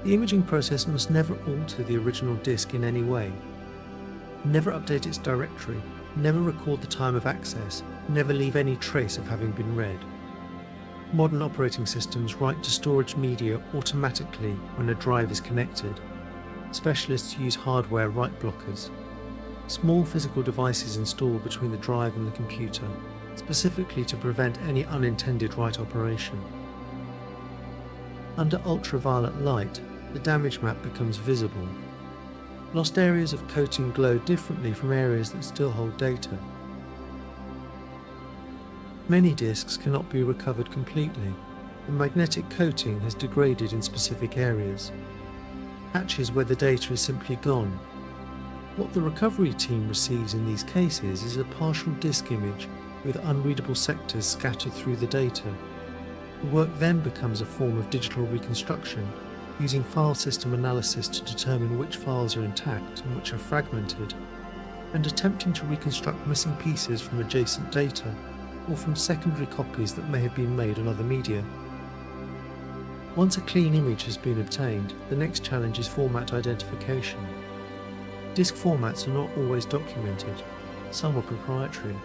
The imaging process must never alter the original disk in any way. Never update its directory, never record the time of access, never leave any trace of having been read. Modern operating systems write to storage media automatically when a drive is connected. Specialists use hardware write blockers. Small physical devices installed between the drive and the computer, specifically to prevent any unintended write operation. Under ultraviolet light, the damage map becomes visible. Lost areas of coating glow differently from areas that still hold data. Many disks cannot be recovered completely. The magnetic coating has degraded in specific areas. Patches where the data is simply gone. What the recovery team receives in these cases is a partial disk image with unreadable sectors scattered through the data. The work then becomes a form of digital reconstruction, using file system analysis to determine which files are intact and which are fragmented, and attempting to reconstruct missing pieces from adjacent data or from secondary copies that may have been made on other media. Once a clean image has been obtained, the next challenge is format identification. Disk formats are not always documented. Some are proprietary.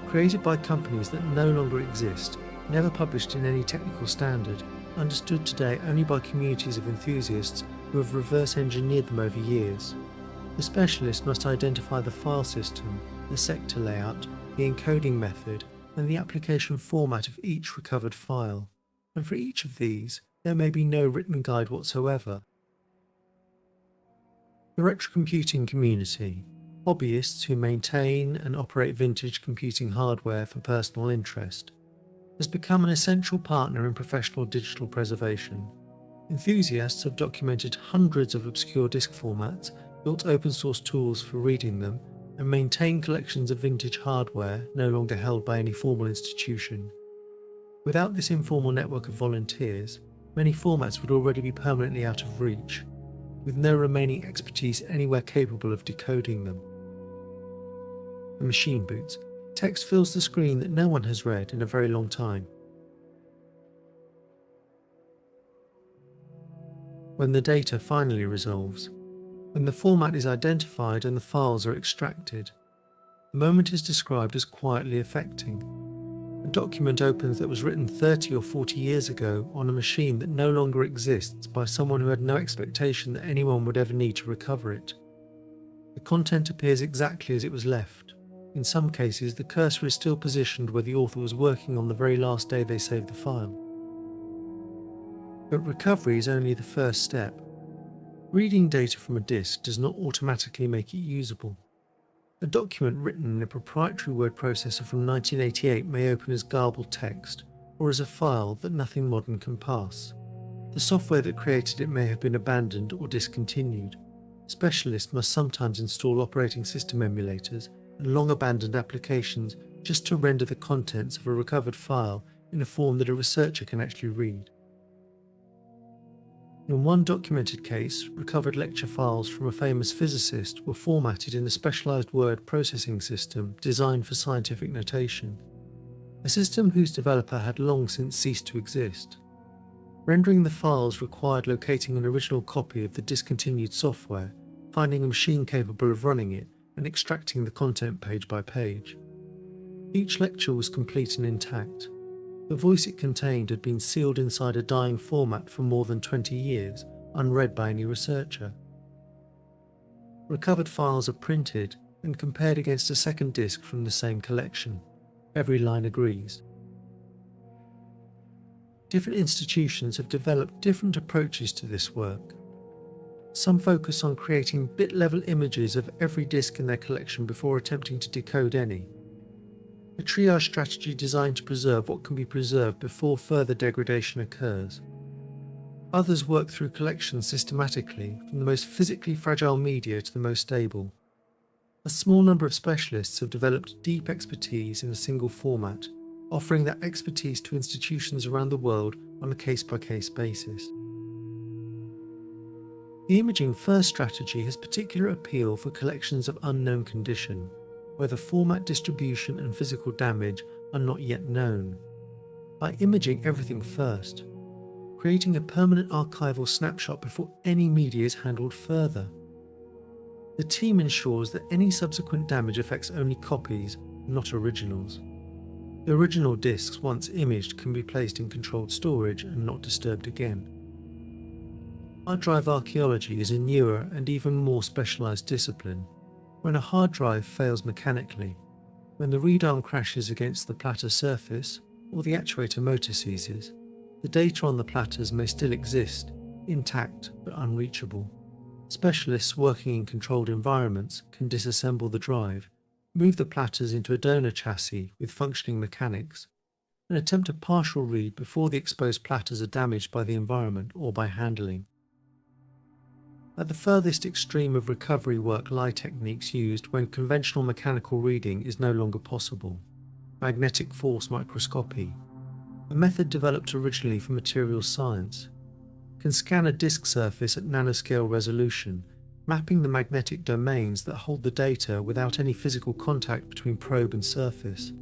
Created by companies that no longer exist, never published in any technical standard, understood today only by communities of enthusiasts who have reverse engineered them over years. The specialist must identify the file system, the sector layout, the encoding method, and the application format of each recovered file. And for each of these, there may be no written guide whatsoever. The retrocomputing community, hobbyists who maintain and operate vintage computing hardware for personal interest, has become an essential partner in professional digital preservation. Enthusiasts have documented hundreds of obscure disk formats, built open source tools for reading them, and maintain collections of vintage hardware no longer held by any formal institution. Without this informal network of volunteers, many formats would already be permanently out of reach, with no remaining expertise anywhere capable of decoding them. The machine boots. Text fills the screen that no one has read in a very long time. When the data finally resolves, when the format is identified and the files are extracted, the moment is described as quietly affecting. A document opens that was written 30 or 40 years ago on a machine that no longer exists by someone who had no expectation that anyone would ever need to recover it. The content appears exactly as it was left. In some cases, the cursor is still positioned where the author was working on the very last day they saved the file. But recovery is only the first step. Reading data from a disk does not automatically make it usable. A document written in a proprietary word processor from 1988 may open as garbled text, or as a file that nothing modern can pass. The software that created it may have been abandoned or discontinued. Specialists must sometimes install operating system emulators and long-abandoned applications just to render the contents of a recovered file in a form that a researcher can actually read. In one documented case, recovered lecture files from a famous physicist were formatted in a specialized word processing system designed for scientific notation, a system whose developer had long since ceased to exist. Rendering the files required locating an original copy of the discontinued software, finding a machine capable of running it, and extracting the content page by page. Each lecture was complete and intact. The voice it contained had been sealed inside a dying format for more than 20 years, unread by any researcher. Recovered files are printed and compared against a second disc from the same collection. Every line agrees. Different institutions have developed different approaches to this work. Some focus on creating bit-level images of every disc in their collection before attempting to decode any, a triage strategy designed to preserve what can be preserved before further degradation occurs. Others work through collections systematically, from the most physically fragile media to the most stable. A small number of specialists have developed deep expertise in a single format, offering that expertise to institutions around the world on a case-by-case basis. The imaging first strategy has particular appeal for collections of unknown condition, where the format distribution and physical damage are not yet known. By imaging everything first, creating a permanent archival snapshot before any media is handled further. The team ensures that any subsequent damage affects only copies, not originals. The original discs, once imaged, can be placed in controlled storage and not disturbed again. Hard drive archaeology is a newer and even more specialized discipline. When a hard drive fails mechanically, when the read arm crashes against the platter surface or the actuator motor seizes, the data on the platters may still exist, intact but unreachable. Specialists working in controlled environments can disassemble the drive, move the platters into a donor chassis with functioning mechanics, and attempt a partial read before the exposed platters are damaged by the environment or by handling. At the furthest extreme of recovery work lie techniques used when conventional mechanical reading is no longer possible. Magnetic force microscopy, a method developed originally for materials science, can scan a disk surface at nanoscale resolution, mapping the magnetic domains that hold the data without any physical contact between probe and surface.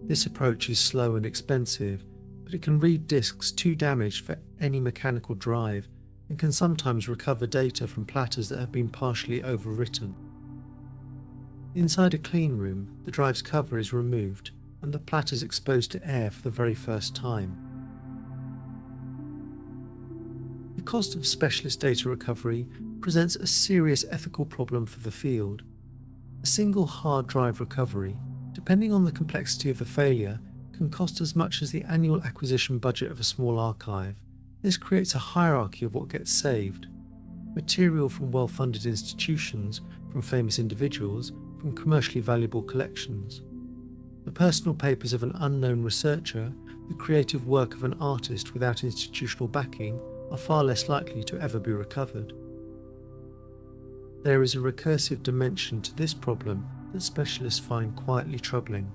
This approach is slow and expensive, but it can read disks too damaged for any mechanical drive and can sometimes recover data from platters that have been partially overwritten. Inside a clean room, the drive's cover is removed and the platters exposed to air for the very first time. The cost of specialist data recovery presents a serious ethical problem for the field. A single hard drive recovery, depending on the complexity of the failure, can cost as much as the annual acquisition budget of a small archive. This creates a hierarchy of what gets saved. Material from well-funded institutions, from famous individuals, from commercially valuable collections. The personal papers of an unknown researcher, the creative work of an artist without institutional backing, are far less likely to ever be recovered. There is a recursive dimension to this problem that specialists find quietly troubling.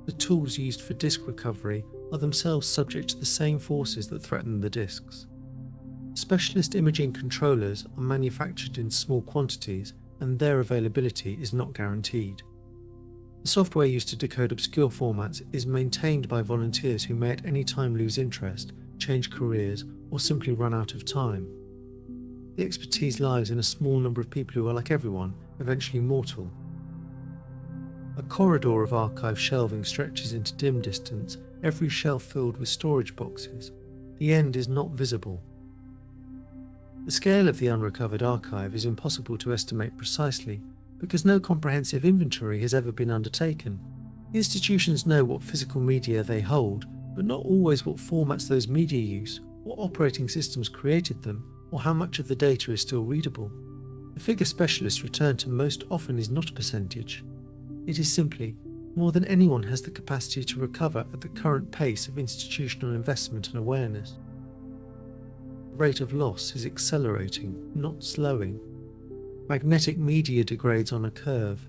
The tools used for disk recovery are themselves subject to the same forces that threaten the disks. Specialist imaging controllers are manufactured in small quantities and their availability is not guaranteed. The software used to decode obscure formats is maintained by volunteers who may at any time lose interest, change careers, or simply run out of time. The expertise lies in a small number of people who are, like everyone, eventually mortal. A corridor of archive shelving stretches into dim distance, every shelf filled with storage boxes. The end is not visible. The scale of the unrecovered archive is impossible to estimate precisely because no comprehensive inventory has ever been undertaken. Institutions know what physical media they hold, but not always what formats those media use, what operating systems created them, or how much of the data is still readable. The figure specialists return to most often is not a percentage. It is simply more than anyone has the capacity to recover at the current pace of institutional investment and awareness. The rate of loss is accelerating, not slowing. Magnetic media degrades on a curve,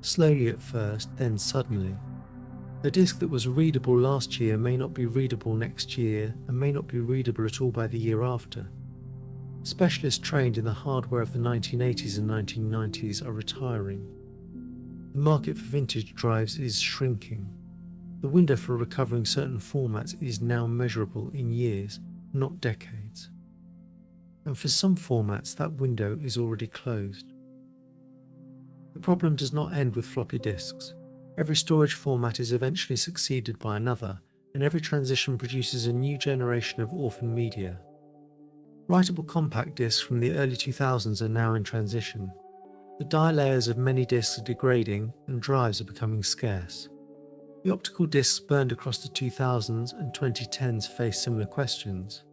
slowly at first, then suddenly. A disc that was readable last year may not be readable next year and may not be readable at all by the year after. Specialists trained in the hardware of the 1980s and 1990s are retiring. The market for vintage drives is shrinking. The window for recovering certain formats is now measurable in years, not decades. And for some formats, that window is already closed. The problem does not end with floppy disks. Every storage format is eventually succeeded by another, and every transition produces a new generation of orphan media. Writable compact discs from the early 2000s are now in transition. The die layers of many disks are degrading, and drives are becoming scarce. The optical disks burned across the 2000s and 2010s face similar questions.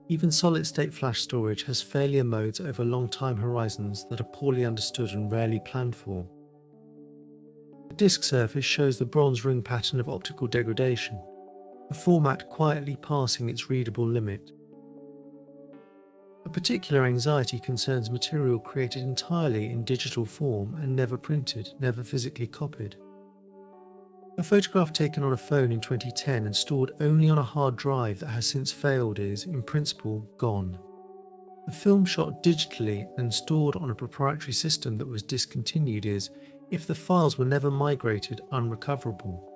Even solid-state flash storage has failure modes over long time horizons that are poorly understood and rarely planned for. The disk surface shows the bronze ring pattern of optical degradation, the format quietly passing its readable limit. A particular anxiety concerns material created entirely in digital form and never printed, never physically copied. A photograph taken on a phone in 2010 and stored only on a hard drive that has since failed is, in principle, gone. A film shot digitally and stored on a proprietary system that was discontinued is, if the files were never migrated, unrecoverable.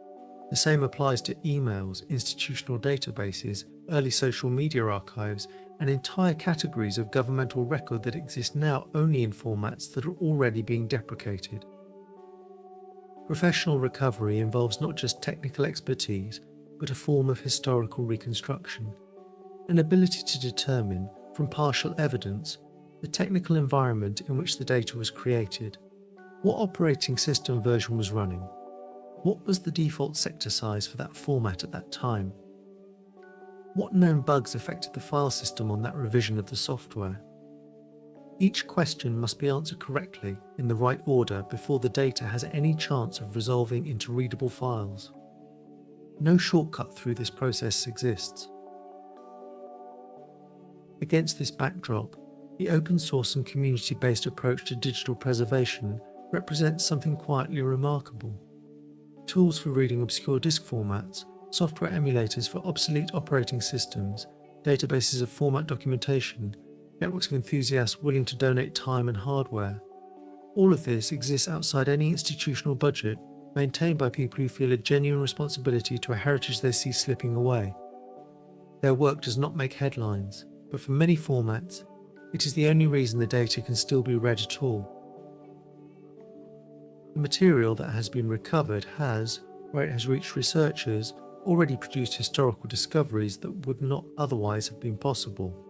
The same applies to emails, institutional databases, early social media archives, and entire categories of governmental record that exist now only in formats that are already being deprecated. Professional recovery involves not just technical expertise, but a form of historical reconstruction, an ability to determine, from partial evidence, the technical environment in which the data was created, what operating system version was running, what was the default sector size for that format at that time, what known bugs affected the file system on that revision of the software. Each question must be answered correctly in the right order before the data has any chance of resolving into readable files. No shortcut through this process exists. Against this backdrop, the open source and community-based approach to digital preservation represents something quietly remarkable. Tools for reading obscure disk formats, software emulators for obsolete operating systems, databases of format documentation, networks of enthusiasts willing to donate time and hardware. All of this exists outside any institutional budget, maintained by people who feel a genuine responsibility to a heritage they see slipping away. Their work does not make headlines, but for many formats, it is the only reason the data can still be read at all. The material that has been recovered has, where it has reached researchers, already produced historical discoveries that would not otherwise have been possible.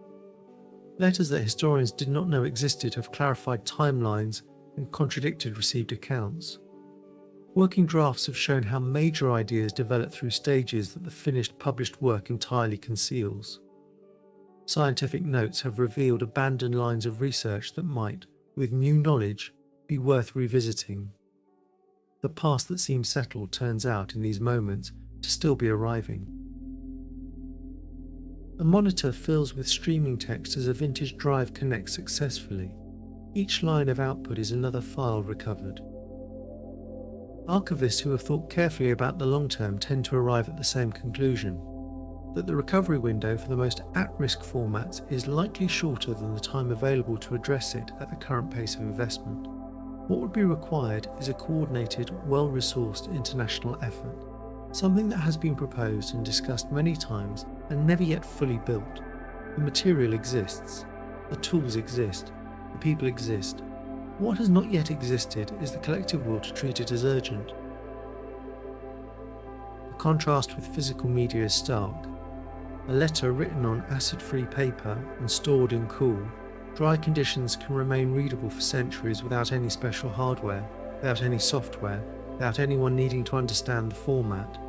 Letters that historians did not know existed have clarified timelines and contradicted received accounts. Working drafts have shown how major ideas develop through stages that the finished published work entirely conceals. Scientific notes have revealed abandoned lines of research that might, with new knowledge, be worth revisiting. The past that seems settled turns out in these moments to still be arriving. A monitor fills with streaming text as a vintage drive connects successfully. Each line of output is another file recovered. Archivists who have thought carefully about the long term tend to arrive at the same conclusion, that the recovery window for the most at-risk formats is likely shorter than the time available to address it at the current pace of investment. What would be required is a coordinated, well-resourced international effort, something that has been proposed and discussed many times and never yet fully built. The material exists, the tools exist, the people exist. What has not yet existed is the collective will to treat it as urgent. The contrast with physical media is stark. A letter written on acid-free paper and stored in cool, dry conditions can remain readable for centuries without any special hardware, without any software, without anyone needing to understand the format.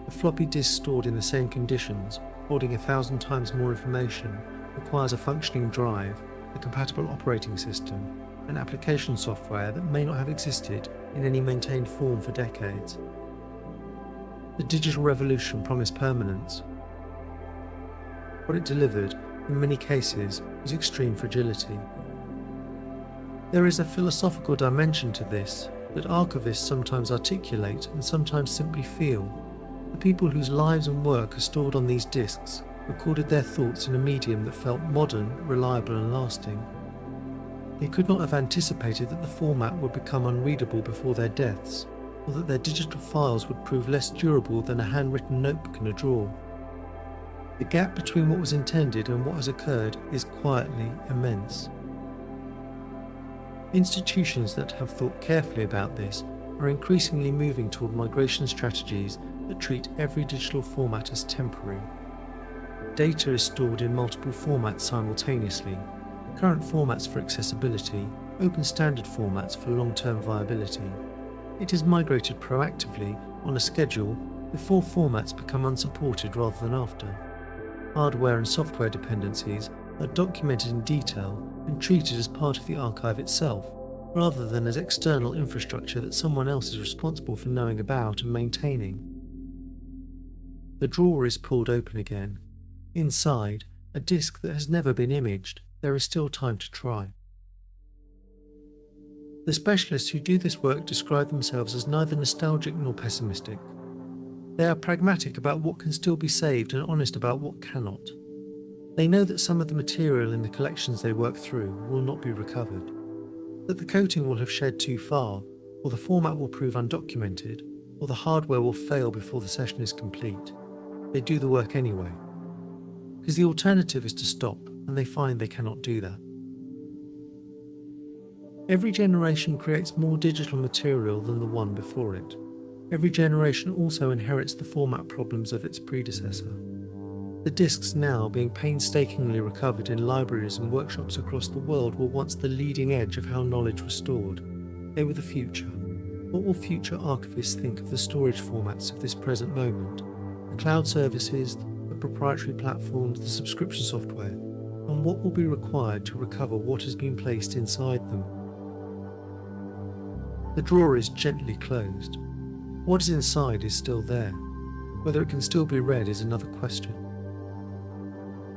A floppy disk stored in the same conditions, holding 1,000 times more information, requires a functioning drive, a compatible operating system, and application software that may not have existed in any maintained form for decades. The digital revolution promised permanence. What it delivered, in many cases, was extreme fragility. There is a philosophical dimension to this that archivists sometimes articulate and sometimes simply feel. The people whose lives and work are stored on these disks recorded their thoughts in a medium that felt modern, reliable and lasting. They could not have anticipated that the format would become unreadable before their deaths, or that their digital files would prove less durable than a handwritten notebook in a drawer. The gap between what was intended and what has occurred is quietly immense. Institutions that have thought carefully about this are increasingly moving toward migration strategies that treat every digital format as temporary. Data is stored in multiple formats simultaneously: current formats for accessibility, open standard formats for long-term viability. It is migrated proactively on a schedule before formats become unsupported rather than after. Hardware and software dependencies are documented in detail and treated as part of the archive itself, rather than as external infrastructure that someone else is responsible for knowing about and maintaining. The drawer is pulled open again. Inside, a disk that has never been imaged, there is still time to try. The specialists who do this work describe themselves as neither nostalgic nor pessimistic. They are pragmatic about what can still be saved and honest about what cannot. They know that some of the material in the collections they work through will not be recovered, that the coating will have shed too far, or the format will prove undocumented, or the hardware will fail before the session is complete. They do the work anyway, because the alternative is to stop, and they find they cannot do that. Every generation creates more digital material than the one before it. Every generation also inherits the format problems of its predecessor. The discs now being painstakingly recovered in libraries and workshops across the world were once the leading edge of how knowledge was stored. They were the future. What will future archivists think of the storage formats of this present moment? The cloud services, the proprietary platforms, the subscription software, and what will be required to recover what has been placed inside them? The drawer is gently closed. What is inside is still there. Whether it can still be read is another question.